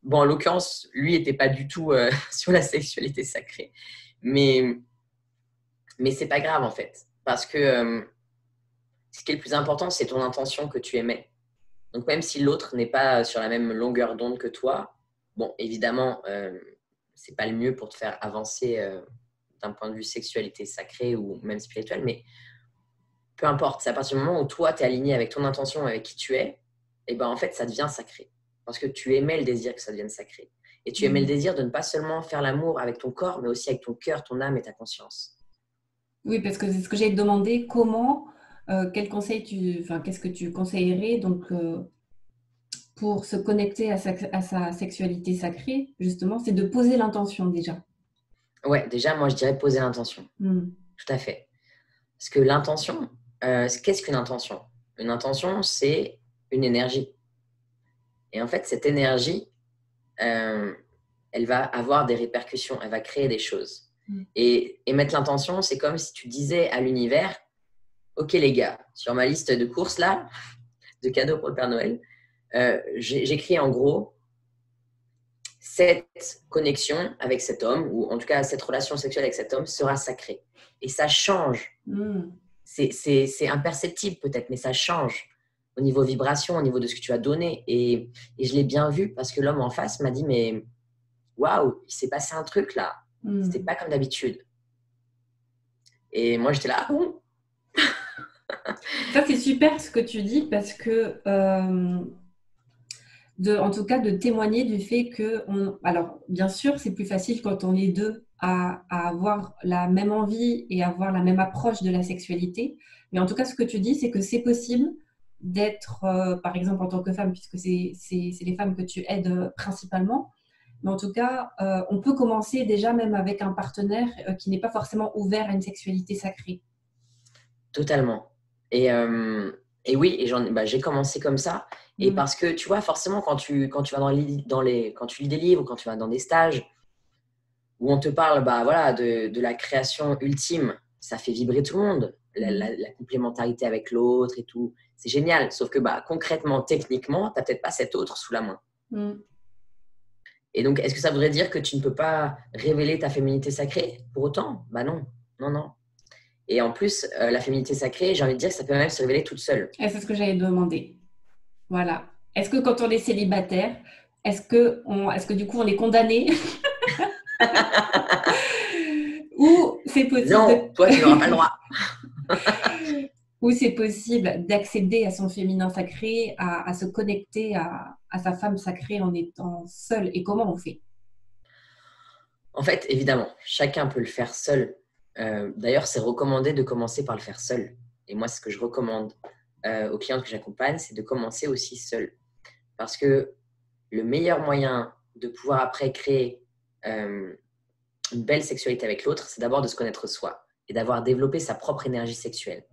bon, en l'occurrence, lui n'était pas du tout sur la sexualité sacrée. Mais c'est pas grave, en fait. Parce que ce qui est le plus important, c'est ton intention que tu émets. Donc, même si l'autre n'est pas sur la même longueur d'onde que toi, bon, évidemment, c'est pas le mieux pour te faire avancer d'un point de vue sexualité sacrée ou même spirituelle, mais peu importe. C'est à partir du moment où toi, tu es aligné avec ton intention, avec qui tu es, et ben en fait, ça devient sacré. Parce que tu émets le désir que ça devienne sacré. Et tu émets le désir de ne pas seulement faire l'amour avec ton corps, mais aussi avec ton cœur, ton âme et ta conscience. Oui, parce que c'est ce que j'ai demandé. Comment, quel conseil qu'est-ce que tu conseillerais donc pour se connecter à sa sexualité sacrée, justement, c'est de poser l'intention déjà. Ouais, déjà, moi, je dirais poser l'intention. Tout à fait. Parce que l'intention, qu'est-ce qu'une intention? Une intention, c'est une énergie. Et en fait, cette énergie, elle va avoir des répercussions, elle va créer des choses. Et mettre l'intention, c'est comme si tu disais à l'univers, ok les gars, sur ma liste de courses là, de cadeaux pour le Père Noël, j'écris en gros cette connexion avec cet homme, ou en tout cas cette relation sexuelle avec cet homme sera sacrée. Et ça change. C'est imperceptible peut-être, mais ça change au niveau vibration, au niveau de ce que tu as donné. Et je l'ai bien vu parce que l'homme en face m'a dit, mais waouh, il s'est passé un truc là. C'était pas comme d'habitude. Et moi, j'étais là, ah bon? Ça, c'est super ce que tu dis parce que, en tout cas, de témoigner du fait que, alors, bien sûr, c'est plus facile quand on est deux à avoir la même envie et avoir la même approche de la sexualité. Mais en tout cas, ce que tu dis, c'est que c'est possible d'être, par exemple, en tant que femme, puisque c'est les femmes que tu aides principalement. Mais en tout cas, on peut commencer déjà même avec un partenaire qui n'est pas forcément ouvert à une sexualité sacrée. Totalement. Et Et oui, et j'ai commencé comme ça. Et parce que, tu vois, forcément, quand tu vas quand tu lis des livres, quand tu vas dans des stages où on te parle voilà, de la création ultime, ça fait vibrer tout le monde. La complémentarité avec l'autre et tout. C'est génial. Sauf que concrètement, techniquement, tu n'as peut-être pas cet autre sous la main. Et donc, est-ce que ça voudrait dire que tu ne peux pas révéler ta féminité sacrée pour autant? Non, non, non. Et en plus, la féminité sacrée, j'ai envie de dire que ça peut même se révéler toute seule. Et c'est ce que j'allais demander. Voilà. Est-ce que quand on est célibataire, est-ce que du coup on est condamné ou c'est possible Non, toi tu n'auras pas le droit. Ou c'est possible d'accéder à son féminin sacré, à se connecter à sa femme sacrée en étant seul. Et comment on fait? En fait, évidemment, chacun peut le faire seul. D'ailleurs, c'est recommandé de commencer par le faire seul. Et moi, ce que je recommande aux clientes que j'accompagne, c'est de commencer aussi seul. Parce que le meilleur moyen de pouvoir après créer une belle sexualité avec l'autre, c'est d'abord de se connaître soi et d'avoir développé sa propre énergie sexuelle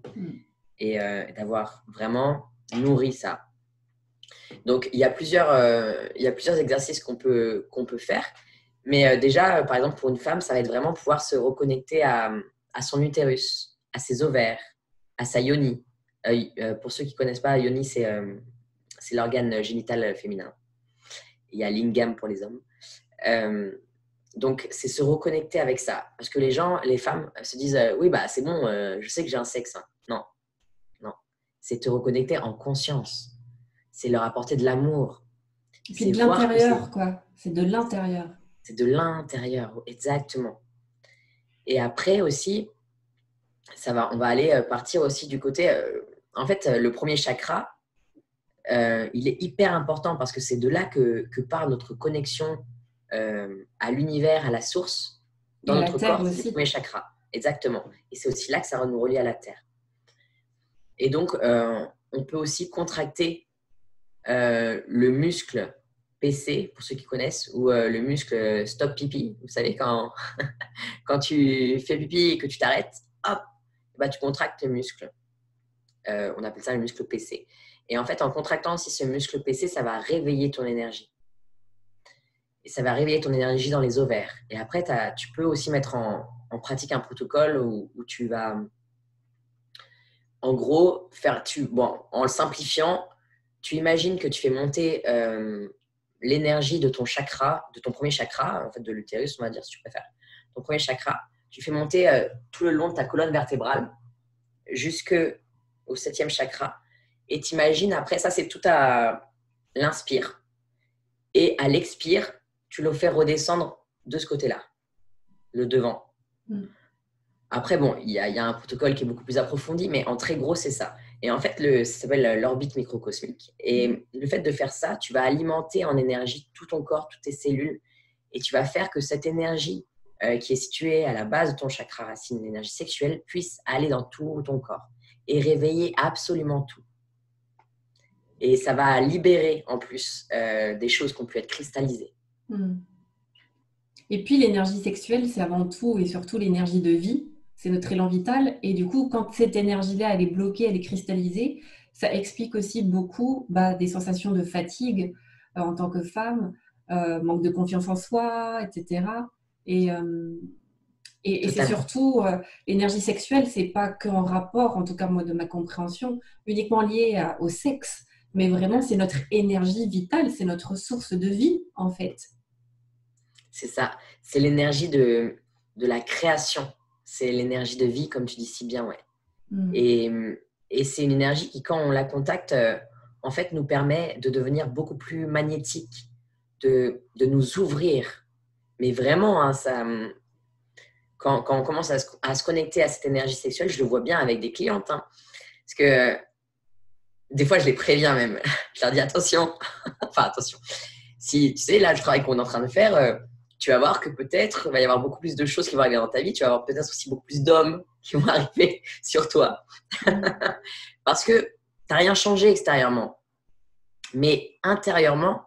et d'avoir vraiment nourri ça. Donc, il y a plusieurs exercices qu'on peut faire. Mais déjà, par exemple, pour une femme, ça va être vraiment pouvoir se reconnecter à son utérus, à ses ovaires, à sa yoni. Pour ceux qui ne connaissent pas, yoni, c'est l'organe génital féminin. Il y a lingam pour les hommes. Donc, c'est se reconnecter avec ça. Parce que les femmes se disent oui, c'est bon, je sais que j'ai un sexe. Hein. Non, non. C'est te reconnecter en conscience. C'est leur apporter de l'amour. C'est de l'intérieur, quoi. C'est de l'intérieur. C'est de l'intérieur, exactement. Et après aussi, on va aller partir aussi du côté… en fait, le premier chakra, il est hyper important parce que c'est de là que part notre connexion à l'univers, à la source, dans notre corps. C'est le premier chakra, exactement. Et c'est aussi là que ça va nous relier à la Terre. Et donc, on peut aussi contracter le muscle PC, pour ceux qui connaissent, ou le muscle stop pipi. Vous savez, quand tu fais pipi et que tu t'arrêtes, hop, tu contractes le muscle. On appelle ça le muscle PC. Et en fait, en contractant aussi ce muscle PC, ça va réveiller ton énergie. Et ça va réveiller ton énergie dans les ovaires. Et après, tu peux aussi mettre en pratique un protocole où tu vas, en gros, en le simplifiant, tu imagines que tu fais monter l'énergie de ton chakra, de ton premier chakra, en fait de l'utérus, on va dire, si tu préfères. Ton premier chakra, tu fais monter tout le long de ta colonne vertébrale jusqu'au 7e chakra. Et tu imagines, après, ça c'est tout à l'inspire. Et à l'expire, tu le fais redescendre de ce côté-là, le devant. Après, il y a un protocole qui est beaucoup plus approfondi, mais en très gros, c'est ça. Et en fait, ça s'appelle l'orbite microcosmique. Et le fait de faire ça, tu vas alimenter en énergie tout ton corps, toutes tes cellules. Et tu vas faire que cette énergie qui est située à la base de ton chakra racine, l'énergie sexuelle, puisse aller dans tout ton corps et réveiller absolument tout. Et ça va libérer en plus des choses qui ont pu être cristallisées. Et puis, l'énergie sexuelle, c'est avant tout et surtout l'énergie de vie. C'est notre élan vital. Et du coup, quand cette énergie-là, elle est bloquée, elle est cristallisée, ça explique aussi beaucoup des sensations de fatigue en tant que femme, manque de confiance en soi, etc. Et c'est surtout, l'énergie sexuelle, c'est pas qu'en rapport, en tout cas moi de ma compréhension, uniquement liée au sexe, mais vraiment c'est notre énergie vitale, c'est notre source de vie en fait. C'est ça, c'est l'énergie de la création, c'est l'énergie de vie comme tu dis si bien, ouais. Et c'est une énergie qui quand on la contacte, en fait nous permet de devenir beaucoup plus magnétique, de nous ouvrir. Mais vraiment, hein, ça… Quand on commence à se connecter à cette énergie sexuelle, je le vois bien avec des clientes. Hein, parce que des fois, je les préviens même. Je leur dis attention. Enfin, attention. Si tu sais, là, le travail qu'on est en train de faire, tu vas voir que peut-être il va y avoir beaucoup plus de choses qui vont arriver dans ta vie. Tu vas avoir peut-être aussi beaucoup plus d'hommes qui vont arriver sur toi. Parce que tu n'as rien changé extérieurement. Mais intérieurement,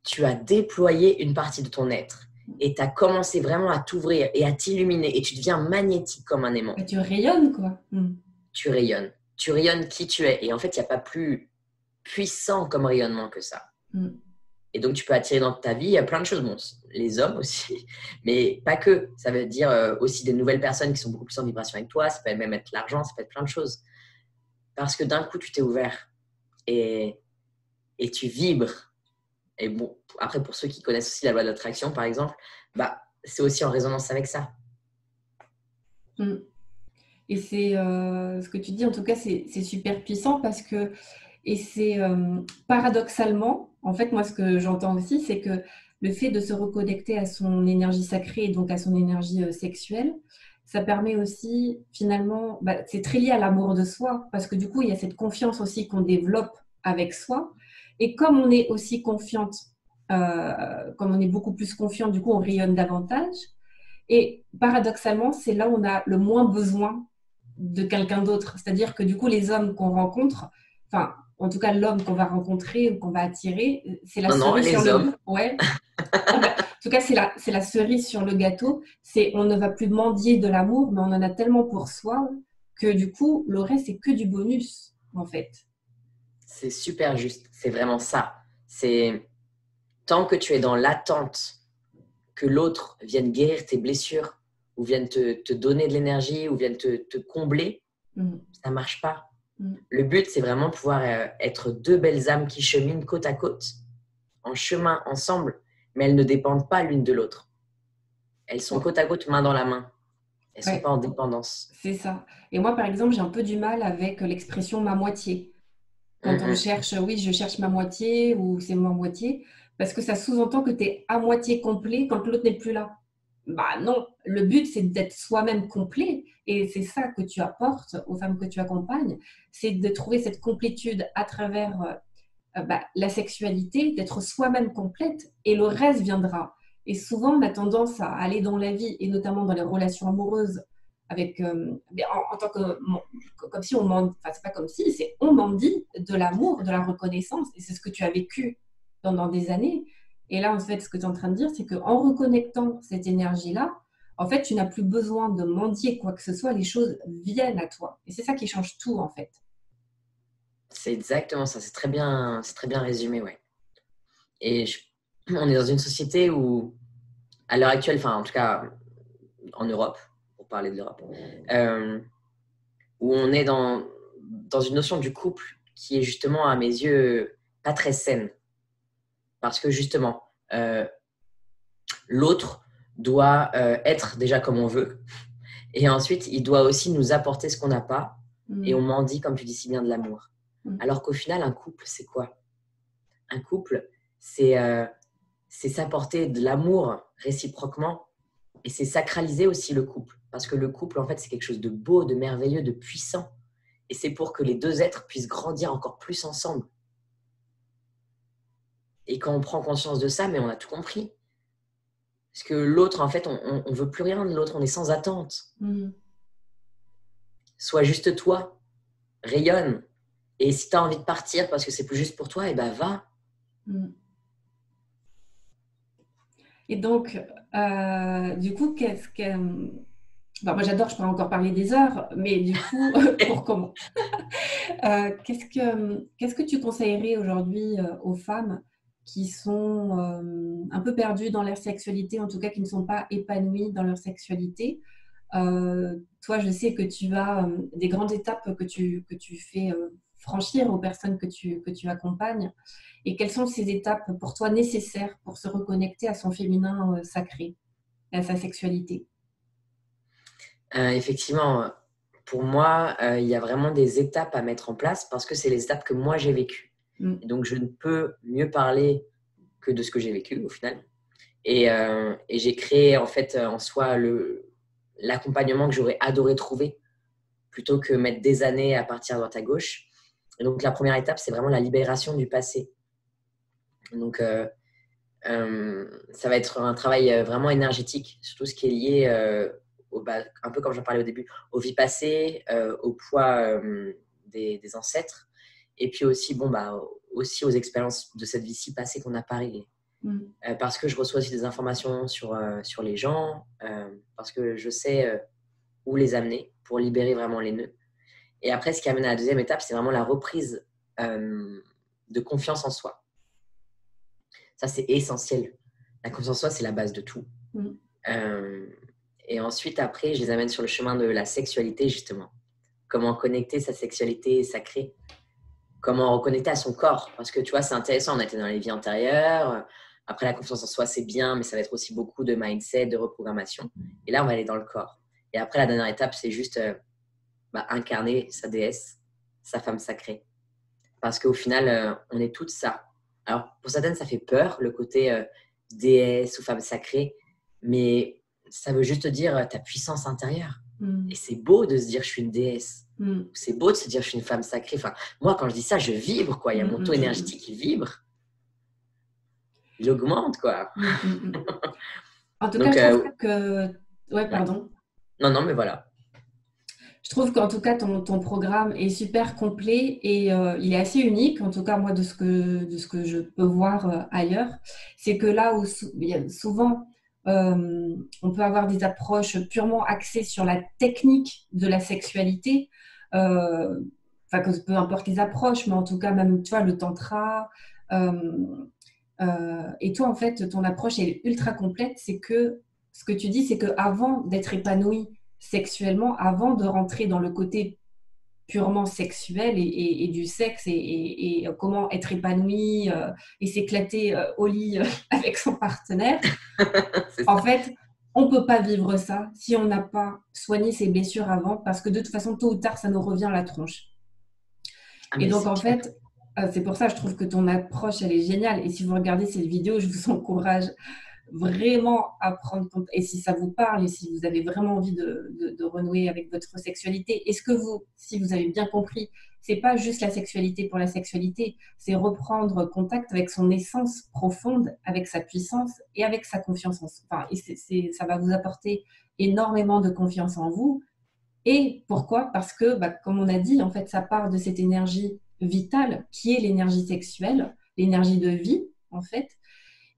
tu as déployé une partie de ton être. Et tu as commencé vraiment à t'ouvrir et à t'illuminer. Et tu deviens magnétique comme un aimant. Et tu rayonnes, quoi. Tu rayonnes. tu rayonnes qui tu es. Et en fait, il n'y a pas plus puissant comme rayonnement que ça. Et donc, tu peux attirer dans ta vie plein de choses. Bon, les hommes aussi, mais pas que. Ça veut dire aussi des nouvelles personnes qui sont beaucoup plus en vibration avec toi. Ça peut même être l'argent, ça peut être plein de choses. Parce que d'un coup, tu t'es ouvert et tu vibres. Et bon, après, pour ceux qui connaissent aussi la loi de l'attraction, par exemple, bah, c'est aussi en résonance avec ça. Et c'est ce que tu dis, en tout cas, c'est super puissant parce que, et c'est paradoxalement, en fait, moi, ce que j'entends aussi, c'est que le fait de se reconnecter à son énergie sacrée et donc à son énergie sexuelle, ça permet aussi, finalement, bah, c'est très lié à l'amour de soi parce que du coup, il y a cette confiance aussi qu'on développe avec soi. Et comme on est aussi confiante, comme on est beaucoup plus confiant, du coup, on rayonne davantage. Et paradoxalement, c'est là où on a le moins besoin de quelqu'un d'autre. C'est-à-dire que du coup, les hommes qu'on rencontre, enfin, en tout cas, l'homme qu'on va rencontrer ou qu'on va attirer, c'est la Non, cerise sur les le... hommes. Ouais. En tout cas, c'est la cerise sur le gâteau. C'est on ne va plus mendier de l'amour, mais on en a tellement pour soi que du coup, le reste, c'est que du bonus, en fait. C'est super juste. C'est vraiment ça. C'est tant que tu es dans l'attente que l'autre vienne guérir tes blessures ou vienne te donner de l'énergie ou vienne te combler, ça ne marche pas. Le but, c'est vraiment pouvoir être deux belles âmes qui cheminent côte à côte, en chemin ensemble, mais elles ne dépendent pas l'une de l'autre. Elles sont côte à côte, main dans la main. Elles ne sont pas en dépendance. C'est ça. Et moi, par exemple, j'ai un peu du mal avec l'expression ma moitié. Quand on cherche, oui, je cherche ma moitié ou c'est ma moitié, parce que ça sous-entend que tu es à moitié complet quand l'autre n'est plus là. Bah non, le but c'est d'être soi-même complet et c'est ça que tu apportes aux femmes que tu accompagnes, c'est de trouver cette complétude à travers la sexualité, d'être soi-même complète et le reste viendra. Et souvent on a tendance à aller dans la vie et notamment dans les relations amoureuses avec, en tant que, comme si on mendie, enfin c'est pas comme si, c'est on mendie de l'amour, de la reconnaissance et c'est ce que tu as vécu pendant des années. Et là, en fait, ce que tu es en train de dire, c'est qu'en reconnectant cette énergie-là, en fait, tu n'as plus besoin de mendier quoi que ce soit, les choses viennent à toi. Et c'est ça qui change tout, en fait. C'est exactement ça. C'est très bien résumé, ouais. Et on est dans une société où, à l'heure actuelle, enfin, en tout cas, en Europe, pour parler de l'Europe, où on est dans une notion du couple qui est justement, à mes yeux, pas très saine. Parce que justement, l'autre doit être déjà comme on veut. Et ensuite, il doit aussi nous apporter ce qu'on n'a pas. Et on mendie, comme tu dis si bien, de l'amour. Alors qu'au final, un couple, c'est quoi? Un couple, c'est s'apporter de l'amour réciproquement. Et c'est sacraliser aussi le couple. Parce que le couple, en fait, c'est quelque chose de beau, de merveilleux, de puissant. Et c'est pour que les deux êtres puissent grandir encore plus ensemble. Et quand on prend conscience de ça, mais on a tout compris. Parce que l'autre, en fait, on ne veut plus rien de l'autre, on est sans attente. Sois juste toi, rayonne. Et si tu as envie de partir parce que c'est plus juste pour toi, et ben va. Et donc, du coup, moi, j'adore, je pourrais encore parler des heures, mais du coup, pour comment qu'est-ce que tu conseillerais aujourd'hui aux femmes qui sont un peu perdues dans leur sexualité, en tout cas qui ne sont pas épanouies dans leur sexualité? Toi, je sais que tu as des grandes étapes que tu fais franchir aux personnes que tu accompagnes. Et quelles sont ces étapes pour toi nécessaires pour se reconnecter à son féminin sacré, à sa sexualité? Effectivement, pour moi, il y a vraiment des étapes à mettre en place parce que c'est les étapes que moi j'ai vécues. Et donc, je ne peux mieux parler que de ce que j'ai vécu au final. Et j'ai créé en fait en soi l'accompagnement que j'aurais adoré trouver plutôt que mettre des années à partir à droite à gauche. Et donc, la première étape, c'est vraiment la libération du passé. Donc, ça va être un travail vraiment énergétique, surtout ce qui est lié, un peu comme j'en parlais au début, aux vies passées, au poids des ancêtres, et puis aussi, aussi aux expériences de cette vie-ci passée qu'on n'a pas réglée. Parce que je reçois aussi des informations sur les gens, parce que je sais où les amener pour libérer vraiment les nœuds. Et après, ce qui amène à la deuxième étape, c'est vraiment la reprise de confiance en soi. Ça, c'est essentiel. La confiance en soi, c'est la base de tout. Et ensuite, après, je les amène sur le chemin de la sexualité, justement. Comment connecter sa sexualité sacrée. Comment reconnecter à son corps. Parce que, tu vois, c'est intéressant. On a été dans les vies antérieures. Après, la confiance en soi, c'est bien, mais ça va être aussi beaucoup de mindset, de reprogrammation. Et là, on va aller dans le corps. Et après, la dernière étape, c'est juste incarner sa déesse, sa femme sacrée. Parce qu'au final, on est toutes ça. Alors, pour certaines, ça fait peur, le côté déesse ou femme sacrée. Mais ça veut juste dire ta puissance intérieure. Et c'est beau de se dire je suis une déesse. C'est beau de se dire je suis une femme sacrée. Enfin, moi, quand je dis ça, je vibre, quoi. Il y a mon taux énergétique qui vibre. Il augmente, quoi. En tout cas, je trouve que... Ouais, pardon. Non, mais voilà. Je trouve qu'en tout cas, ton programme est super complet et il est assez unique, en tout cas, moi, de ce que je peux voir ailleurs. C'est que là où souvent, on peut avoir des approches purement axées sur la technique de la sexualité, enfin, que peu importe les approches, mais en tout cas, même, tu vois, le tantra. Et toi, en fait, ton approche est ultra complète. C'est que ce que tu dis, c'est qu'avant d'être épanoui sexuellement, avant de rentrer dans le côté purement sexuel et du sexe et comment être épanoui et s'éclater au lit avec son partenaire, en fait, on ne peut pas vivre ça si on n'a pas soigné ses blessures avant, parce que de toute façon, tôt ou tard, ça nous revient à la tronche. Et donc, en fait, c'est pour ça, je trouve que ton approche, elle est géniale. Et si vous regardez cette vidéo, je vous encourage vraiment à prendre compte. Et si ça vous parle et si vous avez vraiment envie de renouer avec votre sexualité, est-ce que si vous avez bien compris, c'est pas juste la sexualité pour la sexualité, c'est reprendre contact avec son essence profonde, avec sa puissance et avec sa confiance en soi. Enfin, ça va vous apporter énormément de confiance en vous. Et pourquoi? Parce que, comme on a dit, en fait, ça part de cette énergie vitale qui est l'énergie sexuelle, l'énergie de vie, en fait.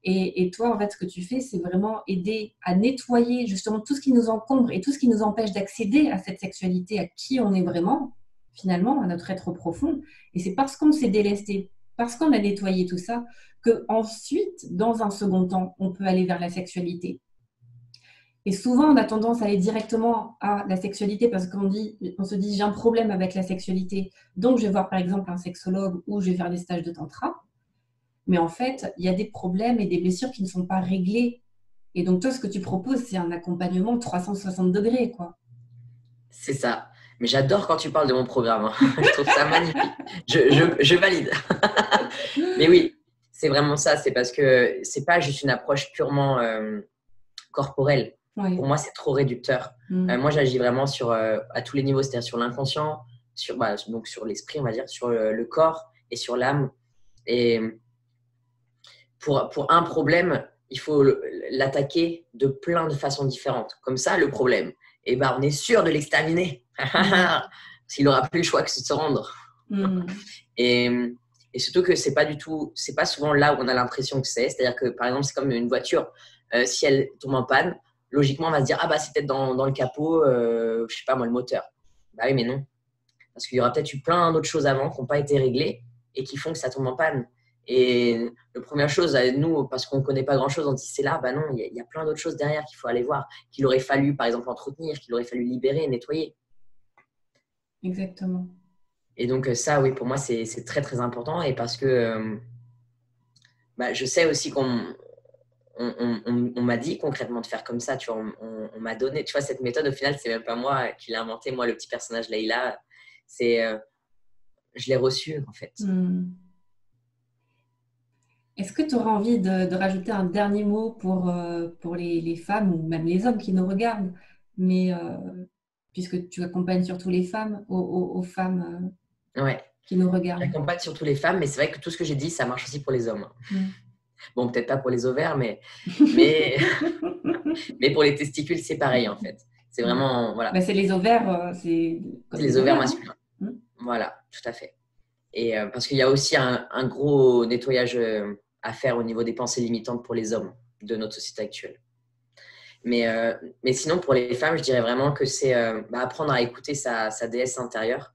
Et toi, en fait, ce que tu fais, c'est vraiment aider à nettoyer justement tout ce qui nous encombre et tout ce qui nous empêche d'accéder à cette sexualité, à qui on est vraiment, finalement, à notre être profond. Et c'est parce qu'on s'est délesté, parce qu'on a nettoyé tout ça, qu'ensuite, dans un second temps, on peut aller vers la sexualité. Et souvent, on a tendance à aller directement à la sexualité parce qu'on se dit, j'ai un problème avec la sexualité, donc je vais voir par exemple un sexologue ou je vais faire des stages de tantra. Mais en fait, il y a des problèmes et des blessures qui ne sont pas réglées. Et donc, toi, ce que tu proposes, c'est un accompagnement 360 degrés, quoi. C'est ça. Mais j'adore quand tu parles de mon programme. Hein. Je trouve ça magnifique. Je valide. Mais oui, c'est vraiment ça. C'est parce que c'est pas juste une approche purement corporelle. Oui. Pour moi, c'est trop réducteur. Moi, j'agis vraiment à tous les niveaux, c'est-à-dire sur l'inconscient, donc sur l'esprit, on va dire, sur le corps et sur l'âme. Et pour un problème, il faut l'attaquer de plein de façons différentes. Comme ça, le problème, on est sûr de l'exterminer. S'il n'aura plus le choix que de se rendre. Et surtout que c'est pas souvent là où on a l'impression que c'est. C'est-à-dire que, par exemple, c'est comme une voiture. Si elle tombe en panne, logiquement, on va se dire, c'est peut-être dans le capot, je sais pas moi, le moteur. Bah oui, mais non. Parce qu'il y aura peut-être eu plein d'autres choses avant qui n'ont pas été réglées et qui font que ça tombe en panne. Et la première chose, nous, parce qu'on ne connaît pas grand-chose, on dit c'est là, non, il y a plein d'autres choses derrière qu'il faut aller voir, qu'il aurait fallu, par exemple, entretenir, qu'il aurait fallu libérer, nettoyer. Exactement. Et donc ça, oui, pour moi, c'est très, très important. Et parce que je sais aussi qu'on m'a dit concrètement de faire comme ça. Tu vois, on m'a donné, tu vois, cette méthode, au final, c'est même pas moi qui l'ai inventée. Moi, le petit personnage Leïla, je l'ai reçu, en fait. Est-ce que tu auras envie de rajouter un dernier mot pour les femmes ou même les hommes qui nous regardent, mais puisque tu accompagnes surtout les femmes, aux femmes qui nous regardent? J'accompagne surtout les femmes, mais c'est vrai que tout ce que j'ai dit, ça marche aussi pour les hommes. Bon, peut-être pas pour les ovaires, mais pour les testicules, c'est pareil, en fait. C'est vraiment, voilà. C'est les ovaires, c'est les ovaires masculins. Voilà, tout à fait. Et parce qu'il y a aussi un gros nettoyage à faire au niveau des pensées limitantes pour les hommes de notre société actuelle. Mais sinon, pour les femmes, je dirais vraiment que c'est apprendre à écouter sa déesse intérieure,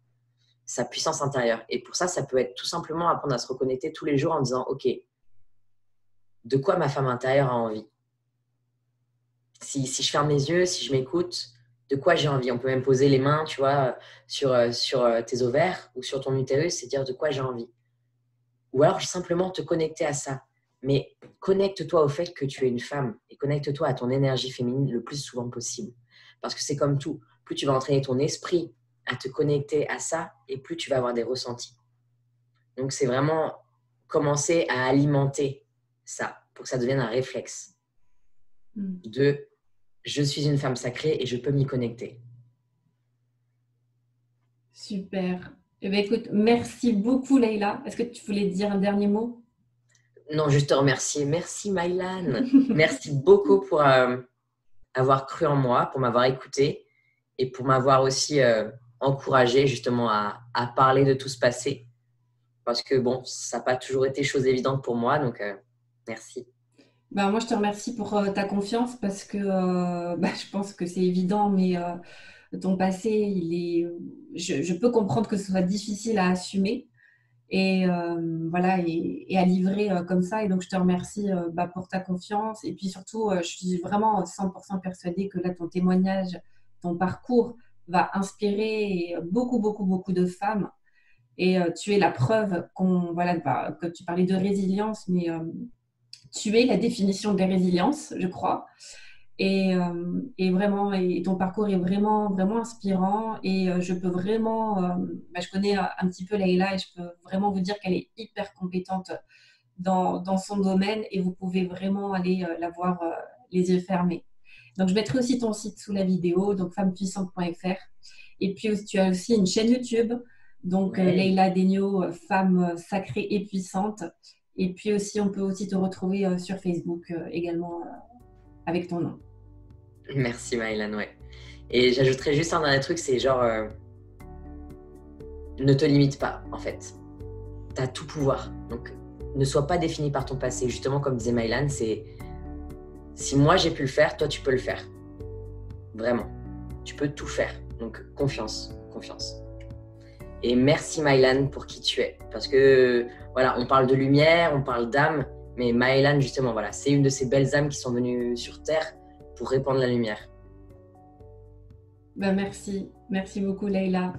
sa puissance intérieure. Et pour ça, ça peut être tout simplement apprendre à se reconnecter tous les jours en disant, OK, de quoi ma femme intérieure a envie? Si je ferme les yeux, si je m'écoute, de quoi j'ai envie? On peut même poser les mains, tu vois, sur tes ovaires ou sur ton utérus et dire de quoi j'ai envie. Ou alors simplement te connecter à ça. Mais connecte-toi au fait que tu es une femme et connecte-toi à ton énergie féminine le plus souvent possible. Parce que c'est comme tout. Plus tu vas entraîner ton esprit à te connecter à ça et plus tu vas avoir des ressentis. Donc, c'est vraiment commencer à alimenter ça pour que ça devienne un réflexe de je suis une femme sacrée et je peux m'y connecter. Super. Eh bien, écoute, merci beaucoup, Leïla. Est-ce que tu voulais dire un dernier mot? Non, juste te remercier. Merci, Maïlan. Merci beaucoup pour avoir cru en moi, pour m'avoir écouté et pour m'avoir aussi encouragé justement à parler de tout ce passé. Parce que bon, ça n'a pas toujours été chose évidente pour moi, donc merci. Ben, moi, je te remercie pour ta confiance parce que je pense que c'est évident, mais ton passé, je peux comprendre que ce soit difficile à assumer et voilà et à livrer comme ça. Et donc, je te remercie pour ta confiance. Et puis surtout, je suis vraiment 100% persuadée que là, ton témoignage, ton parcours va inspirer beaucoup, beaucoup, beaucoup de femmes. Et tu es la preuve que tu parlais de résilience, mais tu es la définition de la résilience, je crois. Et vraiment, et ton parcours est vraiment, vraiment inspirant. Et je peux vraiment, je connais un petit peu Leïla et je peux vraiment vous dire qu'elle est hyper compétente dans son domaine et vous pouvez vraiment aller la voir les yeux fermés. Donc, je mettrai aussi ton site sous la vidéo, donc femmepuissante.fr. Et puis, tu as aussi une chaîne YouTube, donc Leïla Degno, femme sacrée et puissante. Et puis aussi, on peut aussi te retrouver sur Facebook également avec ton nom. Merci Maïlan, ouais. Et j'ajouterais juste un dernier truc, c'est genre, ne te limite pas en fait. Tu as tout pouvoir. Donc, ne sois pas défini par ton passé. Justement, comme disait Maïlan, c'est si moi j'ai pu le faire, toi tu peux le faire. Vraiment. Tu peux tout faire. Donc, confiance, confiance. Et merci Maïlan pour qui tu es. Parce que, voilà, on parle de lumière, on parle d'âme, mais Maïlan, justement, voilà, c'est une de ces belles âmes qui sont venues sur Terre pour répandre la lumière. Merci. Merci beaucoup, Leïla.